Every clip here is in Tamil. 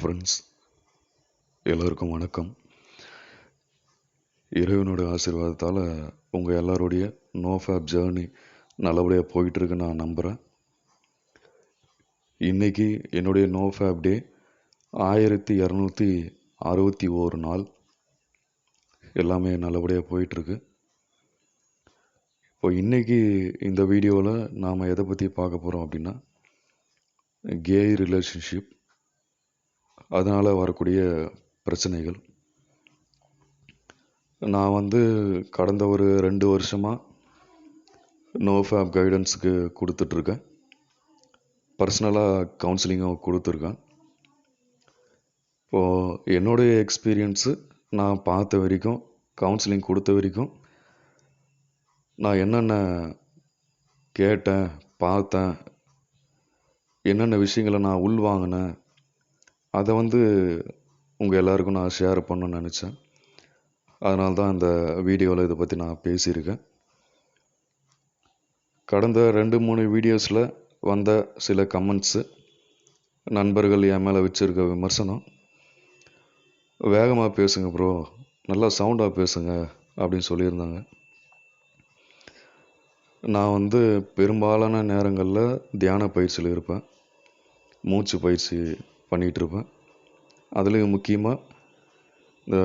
ஃப்ரெண்ட்ஸ், எல்லோருக்கும் வணக்கம். இறைவனோட ஆசீர்வாதத்தால் உங்கள் எல்லாருடைய நோஃபேப் ஜேர்னி நல்லபடியாக போயிட்டுருக்குன்னு நான் நம்புகிறேன். இன்றைக்கி என்னுடைய நோஃபேப் டே 1261 நாள். எல்லாமே நல்லபடியாக போயிட்டுருக்கு. இப்போ இன்றைக்கி இந்த வீடியோவில் நாம் எதை பற்றி பார்க்க போகிறோம் அப்படின்னா, கே ரிலேஷன்ஷிப், அதனால் வரக்கூடிய பிரச்சனைகள். நான் கடந்த ஒரு 2 வருஷமாக நோஃபேப் கைடன்ஸுக்கு கொடுத்துட்ருக்கேன். பர்சனலாக கவுன்சிலிங்கும் கொடுத்துருக்கேன். இப்போது என்னுடைய எக்ஸ்பீரியன்ஸு, நான் பார்த்த வரைக்கும், கவுன்சிலிங் கொடுத்த வரைக்கும், நான் என்னென்ன கேட்டேன், பார்த்தேன், என்னென்ன விஷயங்களை நான் உள்வாங்கினேன், அதை உங்கள் எல்லாருக்கும் நான் ஷேர் பண்ணணும்னு நினச்சேன். அதனால தான் இந்த வீடியோவில் இதை பற்றி நான் பேசியிருக்கேன். கடந்த 2-3 வீடியோஸில் வந்த சில கமெண்ட்ஸு, நண்பர்கள் என் மேலே வச்சுருக்க விமர்சனம், வேகமாக பேசுங்க ப்ரோ, நல்லா சவுண்டாக பேசுங்க அப்படின்னு சொல்லியிருந்தாங்க. நான் பெரும்பாலான நேரங்களில் தியான பயிற்சியில் இருப்பேன், மூச்சு பயிற்சி பண்ணிகிட்ருப்பேன். அதுலேயும் முக்கியமாக இந்த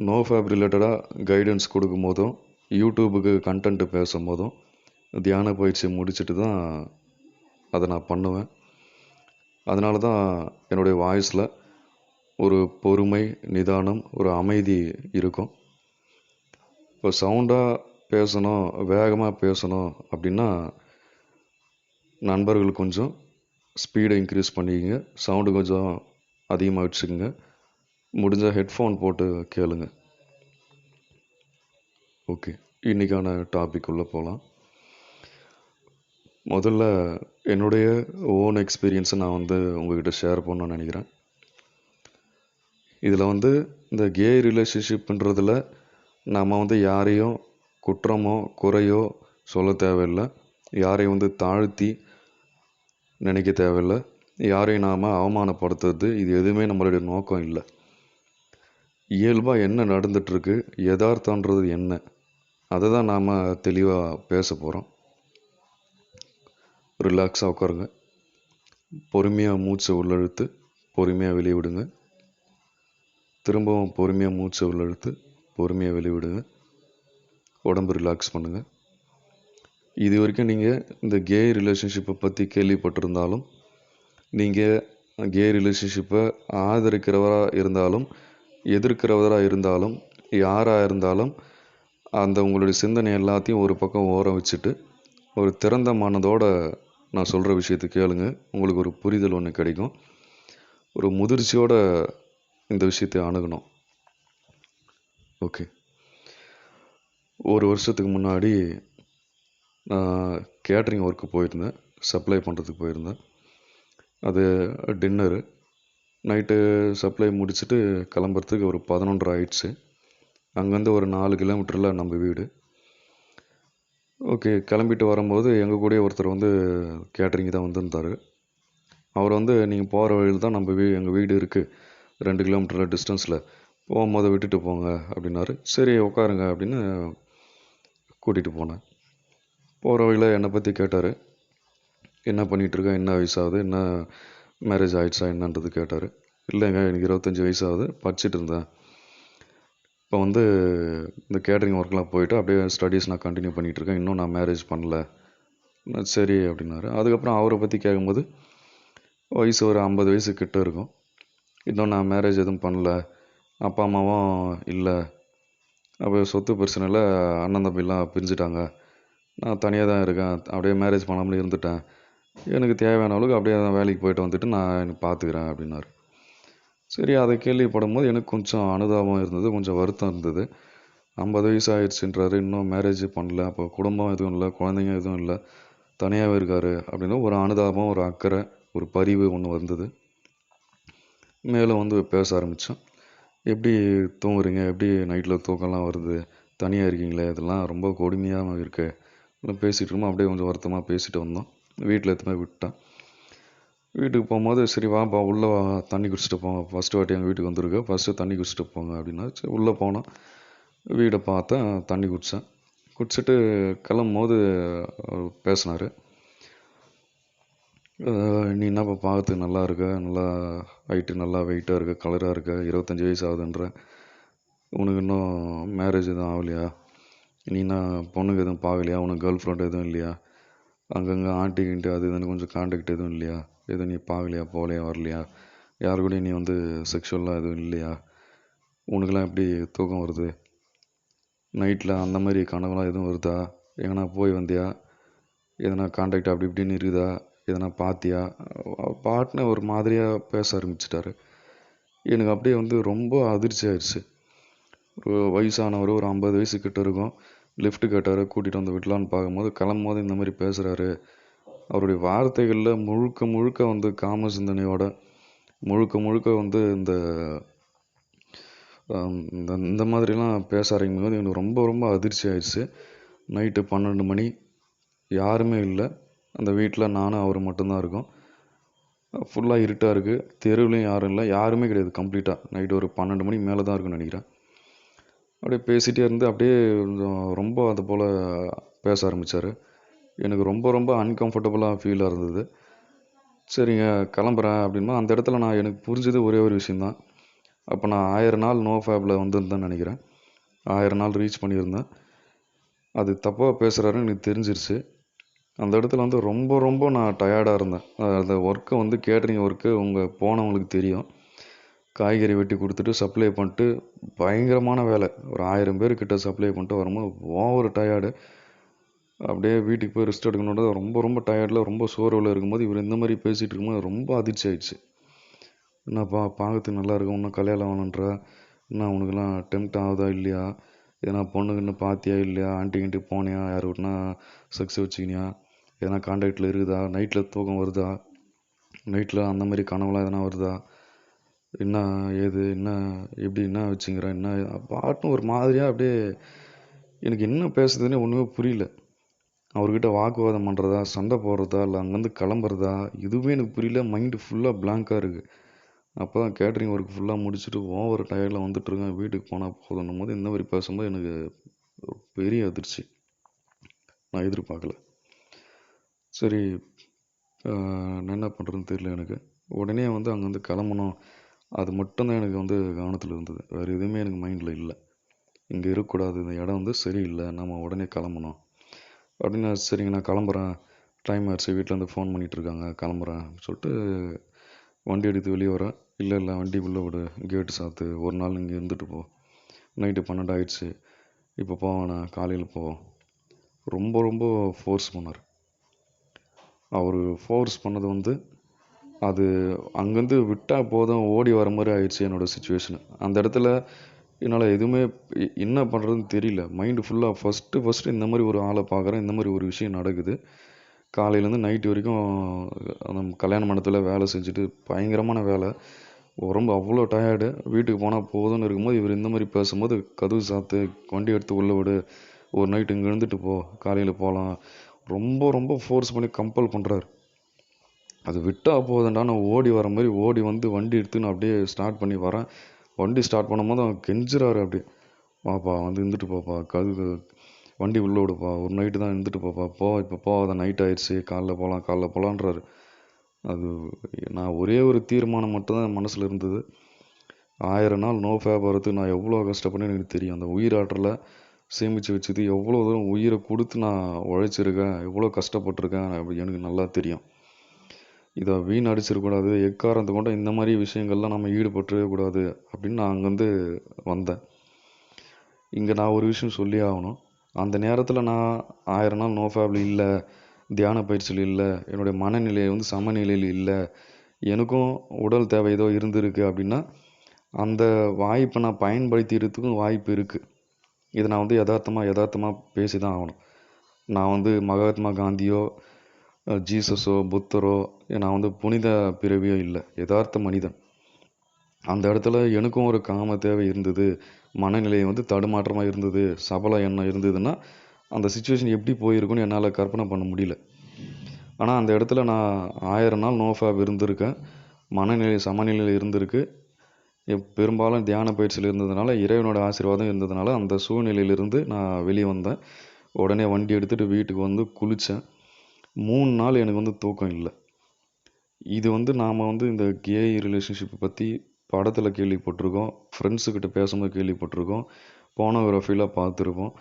நோஃபேப் ரிலேட்டடாக கைடன்ஸ் கொடுக்கும் போதும், யூடியூபுக்கு கண்டென்ட்டு பேசும் போதும், தியான பயிற்சி முடிச்சுட்டு தான் அதை நான் பண்ணுவேன். அதனால தான் என்னுடைய வாய்ஸில் ஒரு பொறுமை, நிதானம், ஒரு அமைதி இருக்கும். இப்போ சவுண்டாக பேசணும், வேகமாக பேசணும் அப்படின்னா, நண்பர்கள் கொஞ்சம் ஸ்பீடை இன்க்ரீஸ் பண்ணிக்கங்க, சவுண்டு கொஞ்சம் அதிகமாக வச்சுக்கோங்க, முடிஞ்சால் ஹெட்ஃபோன் போட்டு கேளுங்க. ஓகே, இன்றைக்கான டாபிக் உள்ளே போகலாம். முதல்ல என்னுடைய ஓன் எக்ஸ்பீரியன்ஸை நான் உங்கள்கிட்ட ஷேர் பண்ணணும்னு நினைக்கிறேன். இதில் இந்த கே ரிலேஷன்ஷிப்ன்றதில் நாம் யாரையும் குற்றமோ குறையோ சொல்ல தேவையில்லை, யாரையும் தாழ்த்தி நினைக்க தேவையில்லை, யாரையும் நாம் அவமானப்படுத்துறது, இது எதுவுமே நம்மளுடைய நோக்கம் இல்லை. இயல்பாக என்ன நடந்துகிட்ருக்கு, யதார்த்தன்றது என்ன, அதை தான் நாம் தெளிவாக பேச போகிறோம். ரிலாக்ஸாக உட்காருங்க, பொறுமையாக மூச்சை உள்ளெழுத்து பொறுமையாக வெளியே விடுங்க, திரும்பவும் பொறுமையாக மூச்சை உள்ளெழுத்து பொறுமையாக வெளியே விடுங்க. உடம்பு ரிலாக்ஸ் பண்ணுங்கள். இது வரைக்கும் நீங்கள் இந்த கே ரிலேஷன்ஷிப்பை பற்றி கேள்விப்பட்டிருந்தாலும், நீங்கள் கே ரிலேஷன்ஷிப்பை ஆதரிக்கிறவராக இருந்தாலும், எதிர்க்கிறவராக இருந்தாலும், யாராக இருந்தாலும், அந்த உங்களுடைய சிந்தனை எல்லாத்தையும் ஒரு பக்கம் ஓரம் வச்சுட்டு, ஒரு திறந்த மனதோடு நான் சொல்கிற விஷயத்தை கேளுங்க. உங்களுக்கு ஒரு புரிதல் ஒன்று கிடைக்கும். ஒரு முதிர்ச்சியோடு இந்த விஷயத்தை அணுகணும். ஓகே, ஒரு வருஷத்துக்கு முன்னாடி நான் கேட்ரிங் ஒர்க்கு போயிருந்தேன், சப்ளை பண்ணுறதுக்கு போயிருந்தேன். அது டின்னரு, நைட்டு சப்ளை முடிச்சுட்டு கிளம்புறதுக்கு ஒரு 11:30 ஆயிடுச்சு. அங்கேருந்து ஒரு 4 கிலோமீட்டரில் நம்ம வீடு. ஓகே, கிளம்பிட்டு வரும்போது எங்கள் கூட ஒருத்தர் கேட்ரிங் தான் வந்திருந்தார். அவர் நீங்கள் போகிற வழியில் தான் எங்கள் வீடு இருக்குது, 2 கிலோமீட்டரில் டிஸ்டன்ஸில், போகும்போது விட்டுட்டு போங்க அப்படின்னாரு. சரி உட்காருங்க அப்படின்னு கூட்டிகிட்டு போனேன். போகிற வழியில் என்னை பற்றி கேட்டார். என்ன பண்ணிகிட்ருக்கேன், என்ன வயசாகுது, என்ன மேரேஜ் ஆகிடுச்சா என்னன்றது கேட்டார். இல்லைங்க, எனக்கு 25 வயசாகுது, படிச்சுட்டு இருந்தேன், இப்போ இந்த கேட்ரிங் ஒர்க்லாம் போயிட்டு அப்படியே ஸ்டடீஸ் நான் கண்டினியூ பண்ணிகிட்ருக்கேன், இன்னும் நான் மேரேஜ் பண்ணல. சரி அப்படின்னாரு. அதுக்கப்புறம் அவரை பற்றி கேட்கும்போது, வயசு ஒரு 50 வயசு கிட்ட இருக்கும், இன்னும் நான் மேரேஜ் எதுவும் பண்ணல, அப்பா அம்மாவும் இல்லை, அப்போ சொத்து பிரச்சனையில் அண்ணன் தம்பிலாம் பிரிஞ்சுட்டாங்க, நான் தனியாக தான் இருக்கேன், அப்படியே மேரேஜ் பண்ணாமலே இருந்துட்டேன், எனக்கு தேவையான அளவுக்கு அப்படியே வேலைக்கு போயிட்டு வந்துட்டு நான் எனக்கு பார்த்துக்கிறேன் அப்படின்னாரு. சரி, அதை கேள்விப்படும் போது எனக்கு கொஞ்சம் அனுதாபம் இருந்தது, கொஞ்சம் வருத்தம் இருந்தது. 50 வயசு ஆயிடுச்சுன்றாரு, இன்னும் மேரேஜ் பண்ணல, அப்போ குடும்பம் எதுவும் இல்லை, குழந்தைங்க எதுவும் இல்லை, தனியாகவே இருக்கார் அப்படின்னு ஒரு அனுதாபம், ஒரு அக்கறை, ஒரு பரிவு ஒன்று வந்தது. மேலும் பேச ஆரம்பித்தோம். எப்படி தூங்குறீங்க, எப்படி நைட்டில் தூக்கம்லாம் வருது, தனியாக இருக்கீங்களே, இதெல்லாம் ரொம்ப கொடுமையாக இருக்குது, பேசிகிட்டு இருக்கோம். அப்படியே கொஞ்சம் வருத்தமாக பேசிட்டு வந்தோம். வீட்டில் எடுத்துமே விட்டேன். வீட்டுக்கு போகும்போது சரி வாப்பா உள்ளே வா, தண்ணி குடிச்சிட்டு போங்க, ஃபஸ்ட்டு வாட்டி எங்கள் வீட்டுக்கு வந்திருக்க, ஃபஸ்ட்டு தண்ணி குடிச்சிட்டு போங்க அப்படின்னா சரி உள்ளே போனோம். வீடை பார்த்தேன், தண்ணி குடித்தேன். குடிச்சிட்டு கிளம்பும்போது பேசினார். நீ என்னப்பா பார்க்கறதுக்கு நல்லா இருக்க, நல்லா ஹைட்டு, நல்லா வெயிட்டாக இருக்க, கலராக இருக்க, 25 வயசு ஆகுதுன்ற, உனக்கு இன்னும் மேரேஜ் எதுவும் ஆகலையா, நீ என்ன பொண்ணுங்க எதுவும் பார்க்கலையா, உனக்கு கேர்ள் ஃப்ரெண்ட் எதுவும் இல்லையா, அங்கங்கே ஆண்டிக்கிட்டு அது இதுன்னு கொஞ்சம் கான்டாக்ட் எதுவும் இல்லையா, எதுவும் நீ பார்க்கலையா, போகலையா, வரலையா, யாரு கூடயும் நீ வந்து செக்ஷுவலாக எதுவும் இல்லையா, உனக்கெல்லாம் எப்படி தூக்கம் வருது, நைட்டில் அந்த மாதிரி கனவுலாம் எதுவும் வருதா, எங்கன்னா போய் வந்தியா, எதனா கான்டாக்ட் அப்படி இப்படின்னு இருக்குதா, எதனா பார்த்தியா, பாட்டுன்னு ஒரு மாதிரியாக பேச ஆரம்பிச்சிட்டாரு. எனக்கு அப்படியே வந்து ரொம்ப அதிர்ச்சி ஆயிடுச்சு. ஒரு வயசானவர், ஒரு 50 வயசு கிட்ட இருக்கும், லிஃப்ட் கேட்டார், கூட்டிகிட்டு வந்து விடலான்னு பார்க்கும்போது கிளம்பும்போது இந்த மாதிரி பேசுகிறாரு. அவருடைய வார்த்தைகளில் முழுக்க முழுக்க வந்து காம சிந்தனையோட, முழுக்க முழுக்க வந்து இந்த இந்த இந்த மாதிரிலாம் பேச ஆரம்பிக்கும் போது எனக்கு ரொம்ப ரொம்ப அதிர்ச்சி ஆயிடுச்சு. நைட்டு 12 மணி, யாருமே இல்லை அந்த வீட்டில், நானும் அவர் மட்டும்தான் இருக்கோம். ஃபுல்லாக இருட்டாக இருக்குது, தெருவுலையும் யாரும் இல்லை, யாருமே கிடையாது. கம்ப்ளீட்டாக நைட்டு ஒரு 12 மணி மேலே தான் இருக்குன்னு நினைக்கிறேன். அப்படியே பேசிகிட்டே இருந்து அப்படியே கொஞ்சம் ரொம்ப அது போல் பேச ஆரம்பித்தார். எனக்கு ரொம்ப ரொம்ப அன்கம்ஃபர்டபுளாக ஃபீலாக இருந்தது. சரிங்க கிளம்புறேன் அப்படின்னா அந்த இடத்துல நான் எனக்கு புரிஞ்சது ஒரே ஒரு விஷயந்தான். அப்போ நான் 1000 நாள் நோ ஃபேப்பில் வந்திருந்தேன்னு நினைக்கிறேன். 1000 நாள் ரீச் பண்ணியிருந்தேன். அது தப்பாக பேசுகிறாருன்னு எனக்கு தெரிஞ்சிருச்சு. அந்த இடத்துல வந்து ரொம்ப ரொம்ப நான் டயர்டாக இருந்தேன். அந்த ஒர்க்கை வந்து கேட்டரிங் ஒர்க்கு போனவங்களுக்கு தெரியும். காய்கறி வெட்டி கொடுத்துட்டு சப்ளை பண்ணிட்டு பயங்கரமான வேலை. ஒரு 1000 பேர்கிட்ட சப்ளை பண்ணிட்டு வரும்போது ஓவர் டயர்டு. அப்படியே வீட்டுக்கு போய் ரெஸ்ட் எடுக்கணுன்றது ரொம்ப ரொம்ப டயர்டில், ரொம்ப சோர்வில் இருக்கும்போது இவர் இந்த மாதிரி பேசிகிட்டு இருக்கும்போது ரொம்ப அதிர்ச்சி ஆயிடுச்சு. என்னப்பா பார்க்கறதுக்கு நல்லா இருக்கும், இன்னும் கல்யாணம் ஆகணுன்ற, என்ன உனக்குலாம் டெம்ப்ட் ஆகுதா இல்லையா, எதனா பொண்ணுக்குன்னு பார்த்தியா இல்லையா, ஆண்டி போனியா, யார் வீட்டுனா செக்ஸ் வச்சுக்கினியா, எதனா கான்டாக்டில் இருக்குதா, நைட்டில் தூக்கம் வருதா, நைட்டில் அந்த மாதிரி கனவுலாம் எதனா வருதா, என்ன ஏது என்ன எப்படி என்ன வச்சுங்கிற என்ன பாட்டும் ஒரு மாதிரியாக அப்படியே எனக்கு என்ன பேசுறதுன்னே ஒன்றுமே புரியல. அவர்கிட்ட வாக்குவாதம் பண்ணுறதா, சண்டை போடுறதா, இல்லை அங்கேருந்து கிளம்புறதா, இதுவே எனக்கு புரியல. மைண்டு ஃபுல்லாக பிளாங்காக இருக்குது. அப்போ தான் கேட்ரிங் ஒர்க் ஃபுல்லாக முடிச்சுட்டு ஓவர் டயர்டில் வந்துட்டுருக்கேன், வீட்டுக்கு போனால் போதுன்னும் போது இந்த மாதிரி பேசும்போது எனக்கு ஒரு பெரிய அதிர்ச்சி. நான் எதிர்பார்க்கல. சரி, நான் என்ன பண்ணுறதுன்னு தெரியல எனக்கு. உடனே வந்து அங்கேருந்து கிளம்பணும், அது மட்டும்தான் எனக்கு வந்து கவனத்தில் இருந்தது. வேறு எதுவுமே எனக்கு மைண்டில் இல்லை. இங்கே இருக்கக்கூடாது, இந்த இடம் வந்து சரியில்லை, நம்ம உடனே கிளம்பணும் அப்படின்னு. சரிங்க நான் கிளம்புறேன், டைம் ஆயிடுச்சு, வீட்டிலேருந்து ஃபோன் பண்ணிகிட்ருக்காங்க, கிளம்புறேன் சொல்லிட்டு வண்டி எடுத்து வெளியே வரேன். இல்லை இல்லை வண்டி உள்ளே விடு, கேட்டு சாத்து, ஒரு நாள் இங்கே இருந்துட்டு போ, நைட்டு 12 ஆயிடுச்சு, இப்போ போவேண்ணா, காலையில் போவோம். ரொம்ப ரொம்ப ஃபோர்ஸ் பண்ணார். அவர் ஃபோர்ஸ் பண்ணது வந்து அது அங்கேருந்து விட்டால் போதும் ஓடி வர மாதிரி ஆயிடுச்சு என்னோடய சுச்சுவேஷனு. அந்த இடத்துல என்னால் எதுவுமே என்ன பண்ணுறதுன்னு தெரியல. மைண்டு ஃபுல்லாக ஃபஸ்ட்டு இந்த மாதிரி ஒரு ஆளை பார்க்குறேன், இந்த மாதிரி ஒரு விஷயம் நடக்குது. காலையிலேருந்து நைட்டு வரைக்கும் அந்த கல்யாண மண்டபத்தில் வேலை செஞ்சுட்டு பயங்கரமான வேலை, உடம்பு அவ்வளோ டயர்டு. வீட்டுக்கு போனால் போதும்னு இருக்கும்போது இவர் இந்த மாதிரி பேசும்போது, கதவு சாத்து, வண்டி எடுத்து உள்ளே விடு, ஒரு நைட்டு இங்கே இருந்துட்டு போ, காலையில் போகலாம், ரொம்ப ரொம்ப ஃபோர்ஸ் பண்ணி கம்பல் பண்ணுறாரு. அது விட்டால் போதுண்டா, நான் ஓடி வர மாதிரி ஓடி வந்து வண்டி எடுத்து நான் அப்படியே ஸ்டார்ட் பண்ணி வரேன். வண்டி ஸ்டார்ட் பண்ணும்போது அவன் கெஞ்சுறாரு அப்படியே, வாப்பா வந்து இருந்துட்டு போப்பா, வண்டி உள்ளே விடுப்பா, ஒரு நைட்டு தான் இருந்துட்டு போப்பா, இப்போ போகாத, நைட் ஆயிடுச்சு, காலைல போகலான்றாரு. அது நான் ஒரே ஒரு தீர்மானம் மட்டும்தான் என் மனசில் இருந்தது. 1000 நாள் நோ ஃபேப் வரதுக்கு நான் எவ்வளோ கஷ்டப்பட்டேன்னு எனக்கு தெரியும். அந்த உயிராற்றலை சேமித்து வச்சது, எவ்வளோ தூரம் உயிரை கொடுத்து நான் உழைச்சிருக்கேன், எவ்வளோ கஷ்டப்பட்டிருக்கேன் அப்படி எனக்கு நல்லா தெரியும். இதை வீணடிச்சிடக்கூடாது, எக்காரணத்தை கொண்டு இந்த மாதிரி விஷயங்கள்லாம் நம்ம ஈடுபட்டுறவே கூடாது அப்படின்னு நான் அங்கேருந்து வந்தேன். இங்கே நான் ஒரு விஷயம் சொல்லி ஆகணும். அந்த நேரத்தில் நான் 1000 நாள் நோ ஃபேப்ல இல்லை, தியான பயிற்சியில் இல்லை, என்னுடைய மனநிலை வந்து சமநிலையில் இல்லை, எனக்கும் உடல் தேவை ஏதோ இருந்திருக்கு அப்படின்னா அந்த வாய்ப்பை நான் பயன்படுத்திக்கிறதுக்கும் வாய்ப்பு இருக்குது. இதை நான் வந்து யதார்த்தமாக பேசி தான் ஆகணும். நான் வந்து மகாத்மா காந்தியோ, ஜீசஸோ, புத்தரோ, நான் வந்து புனித பிறவியோ இல்லை, யதார்த்த மனிதன். அந்த இடத்துல எனக்கும் ஒரு காம தேவை இருந்தது, மனநிலை வந்து தடுமாற்றமாக இருந்தது, சபல எண்ணம் இருந்ததுன்னா அந்த சுச்சுவேஷன் எப்படி போயிருக்குன்னு என்னால் கற்பனை பண்ண முடியல. ஆனால் அந்த இடத்துல நான் 1000 நாள் நோ ஃபேப் இருந்திருக்கேன். மனநிலை சமநிலையில் இருந்திருக்கு. பெரும்பாலும் தியான பயிற்சியில் இருந்ததுனால, இறைவனோட ஆசீர்வாதம் இருந்ததுனால அந்த சூழ்நிலையிலிருந்து நான் வெளியே வந்தேன். உடனே வண்டி எடுத்துகிட்டு வீட்டுக்கு வந்து குளித்தேன். 3 நாள் எனக்கு வந்து தூக்கம் இல்லை. இது வந்து நாம் வந்து இந்த கே ரிலேஷன்ஷிப்பை பற்றி படத்தில் கேள்விப்பட்டிருக்கோம், ஃப்ரெண்ட்ஸுக்கிட்ட பேசும்போது கேள்விப்பட்டிருக்கோம், போனோகிராஃபியில் பார்த்துருக்கோம்.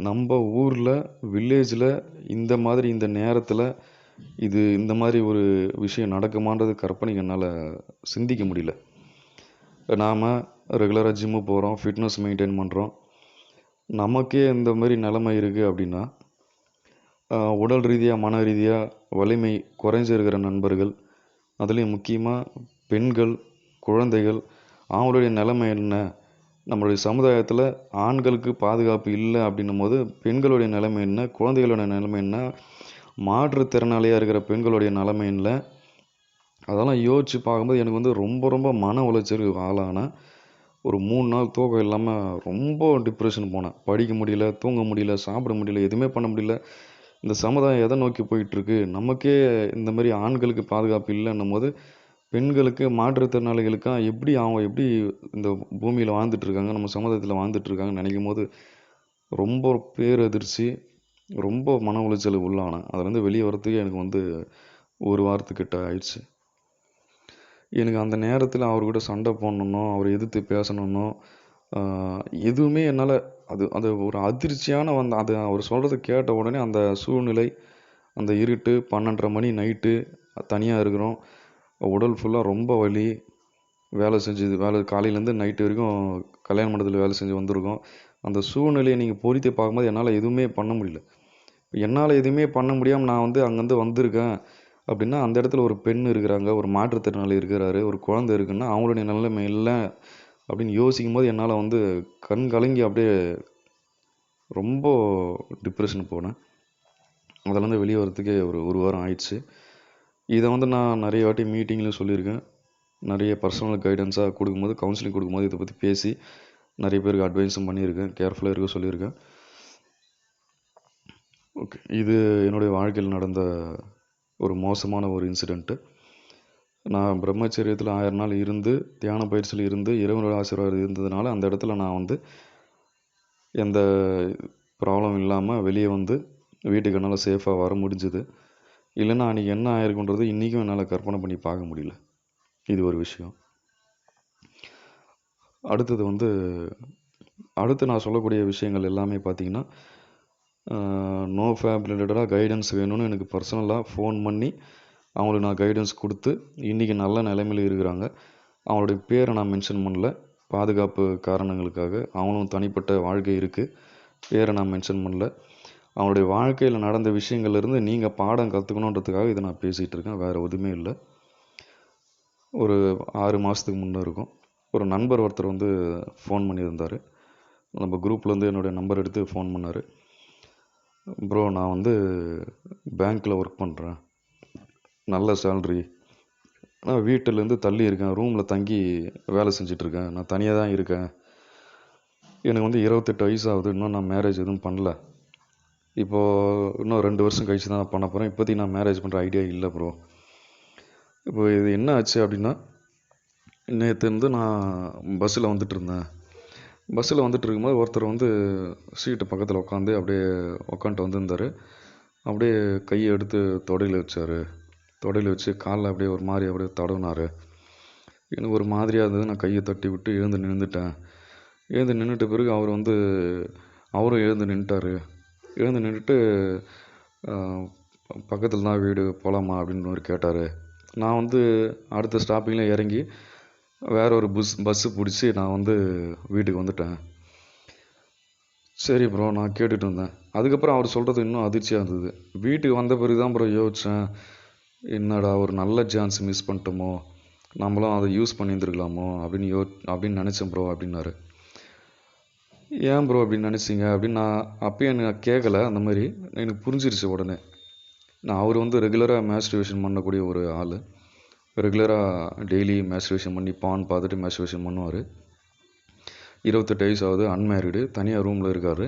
நம்ம ஊரில் வில்லேஜில் இந்த மாதிரி இந்த நேரத்தில் இந்த மாதிரி ஒரு விஷயம் நடக்குமான்றது கற்பனை என்னால் சிந்திக்க முடியல. நாம் ரெகுலராக ஜிம்மு போகிறோம், ஃபிட்னஸ் மெயின்டைன் பண்ணுறோம். நமக்கே இந்த மாதிரி நிலைமை இருக்குது அப்படின்னா, உடல் ரீதியாக மன ரீதியாக வலிமை குறைஞ்சிருக்கிற நண்பர்கள், அதுலேயும் முக்கியமாக பெண்கள், குழந்தைகள், அவங்களுடைய நிலைமை என்ன? நம்மளுடைய சமுதாயத்தில் ஆண்களுக்கு பாதுகாப்பு இல்லை அப்படின்னும் போது பெண்களுடைய நிலைமை என்ன? குழந்தைகளுடைய நிலைமை என்ன? மாற்றுத்திறனாளியாக இருக்கிற பெண்களுடைய நிலைமை என்ன? அதெல்லாம் யோசித்து பார்க்கும்போது எனக்கு வந்து ரொம்ப ரொம்ப மன உளைச்சலுக்கு ஆளானேன். ஒரு 3 நாள் தூக்கம் இல்லாமல் ரொம்ப டிப்ரெஷன் போனேன். படிக்க முடியல, தூங்க முடியல, சாப்பிட முடியல, எதுவுமே பண்ண முடியல. இந்த சமுதாயம் எதை நோக்கி போயிட்டுருக்கு? நமக்கே இந்த மாதிரி ஆண்களுக்கு பாதுகாப்பு இல்லைன்னும் போது பெண்களுக்கு, மாற்றுத்திறனாளிகளுக்கு அவங்க எப்படி இந்த பூமியில் வாழ்ந்துட்டுருக்காங்க, நம்ம சமுதாயத்தில் வாழ்ந்துட்டுருக்காங்கன்னு நினைக்கும் போது ரொம்ப பேரதிர்ச்சி, ரொம்ப மன உளைச்சலுக்கு உள்ளானேன். அதுலேருந்து வெளியே வரத்துக்கு எனக்கு வந்து 1 வாரத்துக்கிட்ட ஆயிடுச்சு. எனக்கு அந்த நேரத்தில் அவர்கிட்ட சண்டை போடணுன்னோ, அவரை எதிர்த்து பேசணுன்னோ எதுவுமே என்னால் அது ஒரு அதிர்ச்சியான அது அவர் சொல்கிறத கேட்ட உடனே அந்த சூழ்நிலை, அந்த இருட்டு 12:30 மணி நைட்டு தனியாக இருக்கிறோம். உடல் ஃபுல்லாக ரொம்ப வலி. வேலை காலையிலேருந்து நைட்டு வரைக்கும் கல்யாண மண்டபத்தில் வேலை செஞ்சு வந்திருக்கோம். அந்த சூழ்நிலையை நீங்கள் பொறுத்து பார்க்கும்போது என்னால் எதுவுமே பண்ண முடியல. என்னால் எதுவுமே பண்ண முடியாமல் நான் வந்து அங்கேருந்து வந்திருக்கேன் அப்படின்னா, அந்த இடத்துல ஒரு பெண் இருக்கிறாங்க, ஒரு மாற்றுத்திறனாளி இருக்கிறாரு, ஒரு குழந்தை இருக்குன்னா அவங்களுடைய நிலைமை இல்லை அப்படின்னு யோசிக்கும் போது என்னால் வந்து கண் கலங்கி அப்படியே ரொம்ப டிப்ரெஷன் போனேன். அதிலேருந்து வெளியே வரத்துக்கே ஒரு வாரம் ஆயிடுச்சு. இதை வந்து நான் நிறைய வாட்டி மீட்டிங்லையும் சொல்லியிருக்கேன். நிறைய பர்சனல் கைடன்ஸாக கொடுக்கும்போது, கவுன்சிலிங் கொடுக்கும்போது இதை பற்றி பேசி நிறைய பேருக்கு அட்வைஸும் பண்ணியிருக்கேன், கேர்ஃபுல்லாக இருக்க சொல்லியிருக்கேன். ஓகே, இது என்னுடைய வாழ்க்கையில் நடந்த ஒரு மோசமான ஒரு இன்சிடெண்ட்டு. நான் பிரம்மச்சரியத்தில் 1000 நாள் இருந்து, தியான பயிற்சியில் இருந்து, இறைவனோட ஆசீர்வாதம் இருந்ததுனால அந்த இடத்துல நான் வந்து எந்த ப்ராப்ளம் இல்லாமல் வெளியே வந்து வீட்டுக்கு என்னால் சேஃபாக வர முடிஞ்சுது. இல்லைன்னா அன்றைக்கி என்ன ஆயிருக்குன்றது இன்றைக்கும் என்னால் கற்பனை பண்ணி பார்க்க முடியல. இது ஒரு விஷயம். அடுத்தது வந்து அடுத்து நான் சொல்லக்கூடிய விஷயங்கள் எல்லாமே பார்த்திங்கன்னா, நோ ஃபேப் ரிலேட்டடாக கைடன்ஸ் வேணும்னு எனக்கு பர்சனலாக ஃபோன் பண்ணி அவங்களுக்கு நான் கைடன்ஸ் கொடுத்து இன்றைக்கி நல்ல நிலைமையில் இருக்கிறாங்க. அவங்களுடைய பேரை நான் மென்ஷன் பண்ணல, பாதுகாப்பு காரணங்களுக்காக. அவங்களும் தனிப்பட்ட வாழ்க்கை இருக்குது, பேரை நான் மென்ஷன் பண்ணல. அவங்களுடைய வாழ்க்கையில் நடந்த விஷயங்கள்லேருந்து நீங்கள் பாடம் கற்றுக்கணுன்றதுக்காக இதை நான் பேசிகிட்டு இருக்கேன், வேறு எதுவுமே இல்லை. ஒரு 6 மாதத்துக்கு முன்னே இருக்கும், ஒரு நண்பர் ஒருத்தர் வந்து ஃபோன் பண்ணியிருந்தார். நம்ம குரூப்லேருந்து என்னுடைய நம்பர் எடுத்து ஃபோன் பண்ணார். ப்ரோ, நான் வந்து பேங்க்கில் ஒர்க் பண்ணுறேன், நல்ல சேல்ரி, நான் வீட்டிலேருந்து தள்ளி இருக்கேன், ரூமில் தங்கி வேலை செஞ்சிட்ருக்கேன், நான் தனியாக தான் இருக்கேன், எனக்கு வந்து 28 வயசு ஆகுது, இன்னும் நான் மேரேஜ் எதுவும் பண்ணல, இப்போது இன்னும் 2 வருஷம் கழிச்சு தான் நான் பண்ண போகிறேன், இப்போதைக்கு நான் மேரேஜ் பண்ணுற ஐடியா இல்லை ப்ரோ. இப்போ இது என்ன ஆச்சு அப்படின்னா, நேற்று நான் பஸ்ஸில் வந்துட்டுருந்தேன். பஸ்ஸில் வந்துட்டு இருக்கும்போது ஒருத்தர் வந்து சீட்டு பக்கத்தில் உட்காந்து அப்படியே உட்காந்துட்டு வந்திருந்தார். அப்படியே கையை எடுத்து தொடையில் வச்சார். தொடையில் வச்சு காலில் அப்படியே ஒரு மாதிரி அப்படியே தடவினார். எனக்கு ஒரு மாதிரியாக இருந்தது. நான் கையை தட்டி விட்டு எழுந்து நின்றுட்டேன். எழுந்து நின்றுட்ட பிறகு அவரும் எழுந்து நின்றுட்டார். எழுந்து நின்றுட்டு பக்கத்தில் தான் வீடு, போகலாமா அப்படின்னு ஒரு கேட்டார். நான் வந்து அடுத்த ஸ்டாப்பிங்கில் இறங்கி வேற ஒரு பஸ்ஸு பிடிச்சி நான் வந்து வீட்டுக்கு வந்துட்டேன். சரி ப்ரோ, நான் கேட்டுட்டு இருந்தேன். அதுக்கப்புறம் அவர் சொல்கிறது இன்னும் அதிர்ச்சியாக இருந்தது. வீட்டுக்கு வந்த பிறகு தான் ப்ரோ யோசித்தேன், என்னடா ஒரு நல்ல சான்ஸ் மிஸ் பண்ணிட்டோமோ, நம்மளும் அதை யூஸ் பண்ணியிருந்துருக்கலாமோ அப்படின்னு நினச்சேன் ப்ரோ அப்படின்னாரு. ஏன் ப்ரோ அப்படின்னு நினச்சிங்க அப்படின்னு நான் அப்பயும் நான் கேட்கல. அந்த மாதிரி எனக்கு புரிஞ்சிருச்சு உடனே. அவர் வந்து ரெகுலராக மாஸ்டர்பேஷன் பண்ணக்கூடிய ஒரு ஆள். ரெகுலராக டெய்லி மாஸ்டர்பேஷன் பண்ணி பான் பார்த்துட்டு மாஸ்டர்பேஷன் பண்ணுவார். 28 வயசு ஆகுது, அன்மேரிடு, தனியாக ரூமில் இருக்கார்,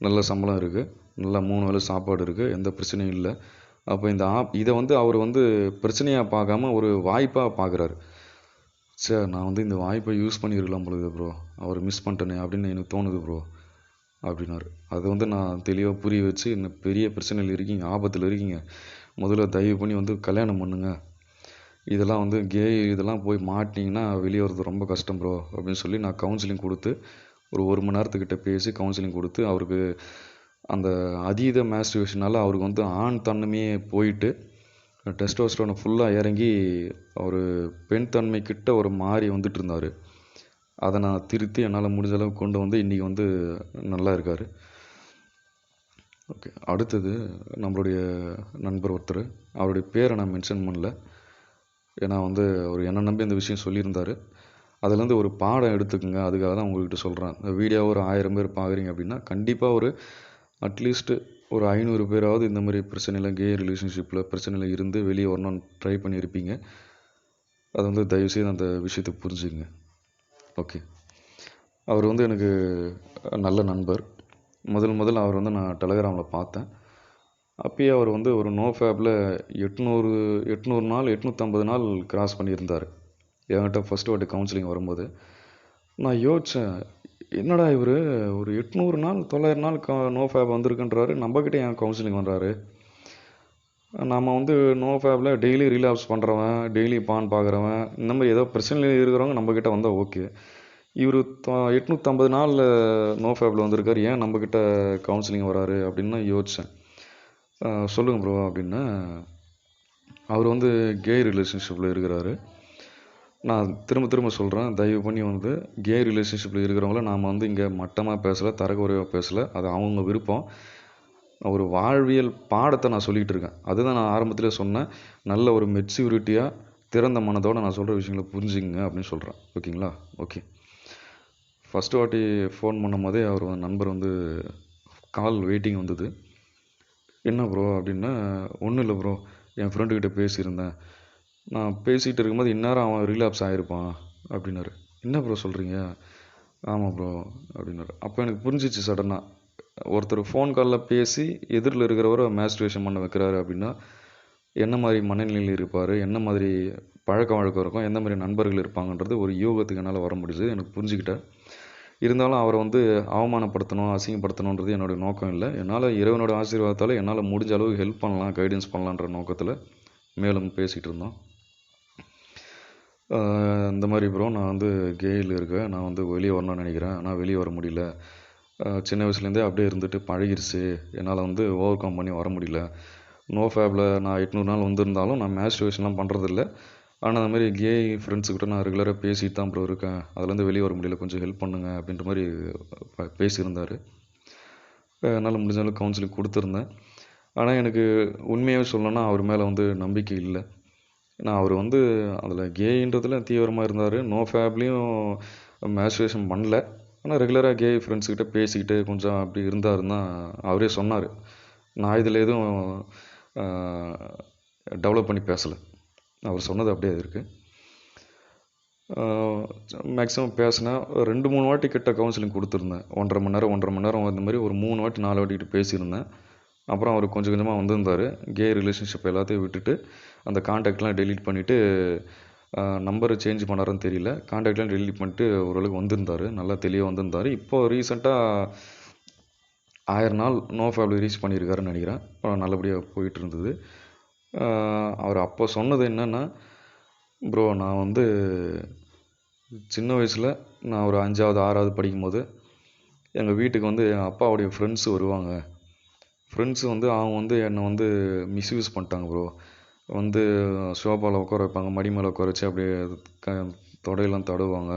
நல்ல சம்பளம் இருக்குது, நல்லா 3 வேளை சாப்பாடு இருக்குது, எந்த பிரச்சனையும் இல்லை. அப்போ இதை வந்து அவர் வந்து பிரச்சனையாக பார்க்காம ஒரு வாய்ப்பாக பார்க்குறாரு. சார் நான் வந்து இந்த வாய்ப்பை யூஸ் பண்ணியிருக்கலாம் பொழுது ப்ரோ, அவர் மிஸ் பண்ணிட்டேனே அப்படின்னு எனக்கு தோணுது ப்ரோ அப்படின்னாரு. அது வந்து நான் தெளிவாக புரிய வச்சு, இன்னும் பெரிய பிரச்சனையில் இருக்கீங்க, ஆபத்தில் இருக்கீங்க, முதல்ல தயவு பண்ணி வந்து கல்யாணம் பண்ணுங்க, இதெல்லாம் வந்து இதெல்லாம் போய் மாட்டினீங்கன்னா வெளியே வரது ரொம்ப கஷ்டம் ப்ரோ அப்படின்னு சொல்லி நான் கவுன்சிலிங் கொடுத்து ஒரு மணி நேரத்துக்கிட்ட பேசி கவுன்சிலிங் கொடுத்து அவருக்கு அந்த அதீத மாஸ்டர்பேஷனால் அவருக்கு வந்து ஆண் தன்மையே போயிட்டு டெஸ்டோஸ்டரோனை ஃபுல்லாக இறங்கி அவர் பெண் தன்மை கிட்ட ஒரு மாறி வந்துட்டு இருந்தார். அதை நான் திருத்தி என்னால் முடிஞ்ச அளவுக்கு கொண்டு வந்து இன்றைக்கி வந்து நல்லா இருக்கார். ஓகே, அடுத்தது நம்மளுடைய நண்பர் ஒருத்தர், அவருடைய பேரை நான் மென்ஷன் பண்ணல, ஏன்னா வந்து அவர் என்னை நம்பி அந்த விஷயம் சொல்லியிருந்தார். அதுலேருந்து ஒரு பாடம் எடுத்துக்குங்க, அதுக்காக தான் உங்கள்கிட்ட சொல்கிறேன். இந்த வீடியோவை ஒரு 1000 பேர் பார்க்குறீங்க அப்படின்னா கண்டிப்பாக ஒரு அட்லீஸ்ட்டு ஒரு 500 பேராவது இந்த மாதிரி பிரச்சனையில், கே ரிலேஷன்ஷிப்பில் பிரச்சனையில் இருந்து வெளியே வரணும்னு ட்ரை பண்ணியிருப்பீங்க. அது வந்து தயவுசெய்து அந்த விஷயத்தை புரிஞ்சுக்குங்க. ஓகே, அவர் வந்து எனக்கு நல்ல நண்பர். முதல்ல அவர் வந்து நான் டெலகிராமில் பார்த்தேன். அப்பயே அவர் வந்து ஒரு நோ ஃபேப்பில் 800 நாள் 850 நாள் கிராஸ் பண்ணியிருந்தார் என்கிட்ட ஃபஸ்ட்டு வாட்டி கவுன்சிலிங் வரும்போது. நான் யோசித்தேன், என்னடா இவர் ஒரு 800 நாள் 900 நாள் நோ ஃபேப் வந்திருக்குன்றாரு, நம்மக்கிட்ட ஏன் கவுன்சிலிங் பண்ணுறாரு? நம்ம வந்து நோ ஃபேப்பில் டெய்லி ரீலாப்ஸ் பண்ணுறவன், டெய்லி பான் பார்க்குறவன், இந்த மாதிரி ஏதோ பிரச்சனையில் இருக்கிறவங்க நம்மக்கிட்ட வந்தால் ஓகே. இவர் 850 நாளில் நோ ஃபேப்பில் வந்திருக்காரு, ஏன் நம்மக்கிட்ட கவுன்சிலிங் வராரு அப்படின்னு யோசித்தேன். சொல்லுங்கள் ப்ரோ அப்படின்னா, அவர் வந்து கே ரிலேஷன்ஷிப்பில் இருக்கிறாரு. நான் திரும்ப சொல்கிறேன், தயவு பண்ணி வந்து கே ரிலேஷன்ஷிப்பில் இருக்கிறவங்கள நாம் வந்து இங்கே மட்டமாக பேசலை, தரக்குறைவாக பேசலை, அது அவங்க விருப்பம். ஒரு வாழ்வியல் பாடத்தை நான் சொல்லிகிட்டு இருக்கேன். அதுதான் நான் ஆரம்பத்திலே சொன்னேன், நல்ல ஒரு மெச்சூரிட்டியாக திறந்த மனதோடு நான் சொல்கிற விஷயங்களை புரிஞ்சுங்க அப்படின்னு சொல்கிறேன். ஓகேங்களா? ஓகே. ஃபஸ்ட்டு வாட்டி ஃபோன் பண்ணும் போதே அவர் நண்பர் வந்து கால் வெயிட்டிங் வந்தது. என்ன ப்ரோ அப்படின்னா, ஒன்றும் இல்லை ப்ரோ, என் ஃப்ரெண்டுக்கிட்ட பேசியிருந்தேன், நான் பேசிகிட்டு இருக்கும்போது இந்நேரம் அவன் ரீலாப்ஸ் ஆகிருப்பான் அப்படின்னாரு. என்ன ப்ரோ சொல்கிறீங்க? ஆமாம் ப்ரோ அப்படின்னாரு. அப்போ எனக்கு புரிஞ்சிச்சு சடனாக, ஒருத்தர் ஃபோன் காலில் பேசி எதிரில் இருக்கிறவரை மாஸ்டர்பேஷன் பண்ண வைக்கிறாரு அப்படின்னா என்ன மாதிரி மனநிலையில் இருப்பார், என்ன மாதிரி பழக்க வழக்கம் இருக்கும், எந்த மாதிரி நண்பர்கள் இருப்பாங்கன்றது ஒரு யூகத்துக்கு என்னால் வர முடியுது, எனக்கு புரிஞ்சுக்கிட்டேன். இருந்தாலும் அவரை வந்து அவமானப்படுத்தணும், அசிங்கப்படுத்தணுன்றது என்னுடைய நோக்கம் இல்லை. என்னால் இறைவனோட ஆசீர்வாதத்தால் என்னால் முடிஞ்ச அளவுக்கு ஹெல்ப் பண்ணலாம், கைடன்ஸ் பண்ணலான்ற நோக்கத்தில் மேலும் பேசிகிட்டு இருந்தோம். இந்த மாதிரி ப்ரோ, நான் வந்து கேயில் இருக்கேன், நான் வந்து வெளியே வரணும்னு நினைக்கிறேன், ஆனால் வெளியே வர முடியல, சின்ன வயசுலேருந்தே அப்படியே இருந்துட்டு பழகிருச்சு, என்னால் வந்து ஓவர் கம் பண்ணி வர முடியல. நோ ஃபேப்பில் நான் 800 நாள் வந்திருந்தாலும் நான் மாஸ்டர்பேஷன்லாம் பண்ணுறதில்ல, ஆனால் அந்த மாதிரி கே ஃப்ரெண்ட்ஸுக்கிட்ட நான் ரெகுலராக பேசிட்டு தான் ப்ரோ இருக்கேன், அதுலேருந்து வெளியே வர முடியல, கொஞ்சம் ஹெல்ப் பண்ணுங்க அப்படின்ற மாதிரி பேசியிருந்தார். என்னால் முடிஞ்ச அளவுக்கு கவுன்சிலிங் கொடுத்துருந்தேன். ஆனால் எனக்கு உண்மையாகவே சொல்லணும்னா அவர் மேலே வந்து நம்பிக்கை இல்லை. ஏன்னா அவர் வந்து அதில் கேன்றதுல தீவிரமாக இருந்தார், நோ ஃபேப்லேயும் மாஸ்டர்பேஷன் பண்ணல, ஆனால் ரெகுலராக கே ஃப்ரெண்ட்ஸுக்கிட்ட பேசிக்கிட்டு கொஞ்சம் அப்படி இருந்தாருன்னு தான் அவரே சொன்னார். நான் இதில் எதுவும் டெவலப் பண்ணி பேசலை, அவர் சொன்னது அப்படியே இருக்குது. மேக்ஸிமம் பேசினேன், 2-3 வாட்டி கிட்ட கவுன்சிலிங் கொடுத்துருந்தேன், 1.5 மணி நேரம் அந்த மாதிரி ஒரு 3 வாட்டி 4 வாட்டிக்கிட்ட பேசியிருந்தேன். அப்புறம் அவர் கொஞ்சம் கொஞ்சமாக வந்திருந்தார், கே ரிலேஷன்ஷிப் எல்லாத்தையும் விட்டுட்டு அந்த கான்டாக்ட்லாம் டெலீட் பண்ணிவிட்டு, நம்பரை சேஞ்ச் பண்ணாருன்னு தெரியல, கான்டாக்ட்லாம் டெலீட் பண்ணிட்டு ஓரளவுக்கு வந்திருந்தார், நல்லா தெளிவாக வந்திருந்தார். இப்போது ரீசெண்டாக 1000 நாள் நோ ஃபேப்ல ரீச் பண்ணியிருக்காருன்னு நினைக்கிறேன். நல்லபடியாக போயிட்டு இருந்தது. அவர் அப்போ சொன்னது என்னென்னா, ப்ரோ நான் வந்து சின்ன வயசில் நான் ஒரு 5வது 6வது படிக்கும்போது எங்கள் வீட்டுக்கு வந்து என் அப்பாவுடைய ஃப்ரெண்ட்ஸு வருவாங்க, ஃப்ரெண்ட்ஸு வந்து அவங்க வந்து என்னை வந்து மிஸ்யூஸ் பண்ணிட்டாங்க ப்ரோ, வந்து சோஃபாவில் உட்கார வைப்பாங்க, மடி மேலே உட்கார வச்சு அப்படியே தொடையெல்லாம் தடவுவாங்க,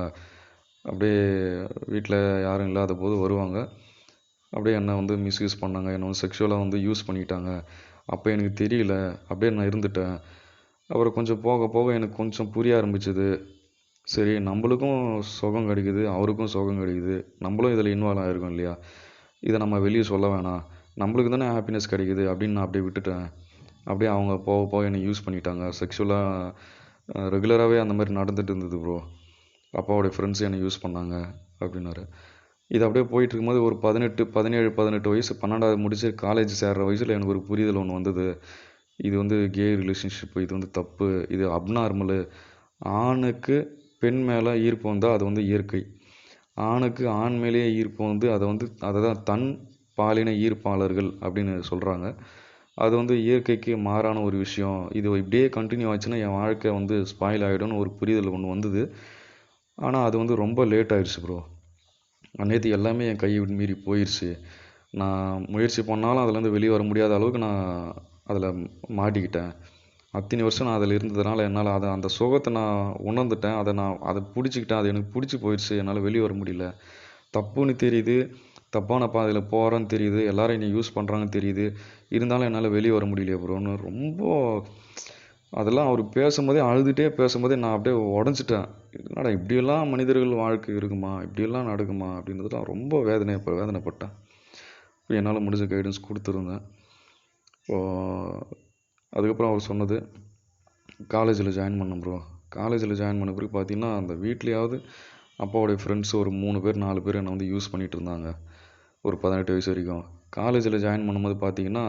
அப்படியே வீட்டில் யாரும் இல்லாத போது வருவாங்க, அப்படியே என்னை வந்து மிஸ்யூஸ் பண்ணாங்க, என்னை வந்து செக்ஷுவலாக வந்து யூஸ் பண்ணிட்டாங்க. அப்போ எனக்கு தெரியல, அப்படியே நான் இருந்துட்டேன். அப்புறம் கொஞ்சம் போக போக எனக்கு கொஞ்சம் புரிய ஆரம்பிச்சுது, சரி நம்மளுக்கும் சுகம் கிடைக்குது, அவருக்கும் சுகம் கிடைக்குது, நம்மளும் இதில் இன்வால்வ் ஆகிருக்கோம் இல்லையா, இதை நம்ம வெளியே சொல்ல வேணாம், நம்மளுக்கு தானே ஹாப்பினஸ் கிடைக்குது அப்படின்னு நான் அப்படியே விட்டுட்டேன். அப்படியே அவங்க போக போக என்னை யூஸ் பண்ணிட்டாங்க, செக்ஷுவலாக ரெகுலராகவே அந்த மாதிரி நடந்துகிட்டு இருந்தது ப்ரோ, அப்பாவோடைய ஃப்ரெண்ட்ஸு என்னை யூஸ் பண்ணாங்க அப்படின்னாரு. இது அப்படியே போயிட்டு இருக்கும்போது ஒரு 17 வயசு, 12வது முடிச்சு காலேஜ் சேர்கிற வயசில் எனக்கு ஒரு புரிதல் ஒன்று வந்தது, இது வந்து கே ரிலேஷன்ஷிப்பு, இது வந்து தப்பு, இது அப்நார்மலு. ஆணுக்கு பெண் மேலே ஈர்ப்பு வந்தால் அது வந்து இயற்கை. ஆணுக்கு ஆண் மேலேயே ஈர்ப்பு வந்து அதை தான் தன் பாலின ஈர்ப்பாளர்கள் அப்படின்னு சொல்கிறாங்க. அது வந்து இயற்கைக்கு மாறான ஒரு விஷயம். இது இப்படியே கண்டினியூ ஆச்சுன்னா என் வாழ்க்கை வந்து ஸ்பாயில் ஆகிடும்னு ஒரு புரிதல் ஒன்று வந்தது. ஆனால் அது வந்து ரொம்ப லேட் ஆயிடுச்சு ப்ரோ. நேற்று எல்லாமே என் கையை மீறி போயிடுச்சு. நான் முயற்சி பண்ணாலும் அதுலேருந்து வெளியே வர முடியாத அளவுக்கு நான் அதில் மாட்டிக்கிட்டேன். அத்தனை வருஷம் நான் அதில் இருந்ததுனால என்னால் அந்த சுகத்தை நான் உணர்ந்துட்டேன். அதை பிடிச்சிக்கிட்டேன். அது எனக்கு பிடிச்சி போயிடுச்சு. என்னால் வெளியே வர முடியல. தப்புன்னு தெரியுது, தப்பான பாதையில் போகிறேன்னு தெரியுது, எல்லாரும் என்னை யூஸ் பண்ணுறாங்கன்னு தெரியுது. இருந்தாலும் என்னால் வெளியே வர முடியலையே ப்ரோன்னு ரொம்ப அதெல்லாம் அவர் பேசும்போதே அழுதுகிட்டே பேசும்போதே நான் அப்படியே உடஞ்சிட்டேன். என்னடா இப்படியெல்லாம் மனிதர்கள் வாழ்க்கை இருக்குமா, இப்படியெல்லாம் நடக்குமா அப்படின்றதுலாம் ரொம்ப வேதனைப்பட்டேன். இப்போ என்னால் முடிஞ்ச கைடன்ஸ் கொடுத்துருந்தேன். அதுக்கப்புறம் அவர் சொன்னது காலேஜில் ஜாயின் பண்ணேன் ப்ரோ. காலேஜில் ஜாயின் பண்ண பிறகு பார்த்தீங்கன்னா அந்த வீட்லேயாவது அப்பாவுடைய ஃப்ரெண்ட்ஸ் ஒரு 3 பேர் 4 பேர் என்னை வந்து யூஸ் பண்ணிகிட்டு இருந்தாங்க ஒரு 18 வயசு வரைக்கும். காலேஜில் ஜாயின் பண்ணும்போது பார்த்தீங்கன்னா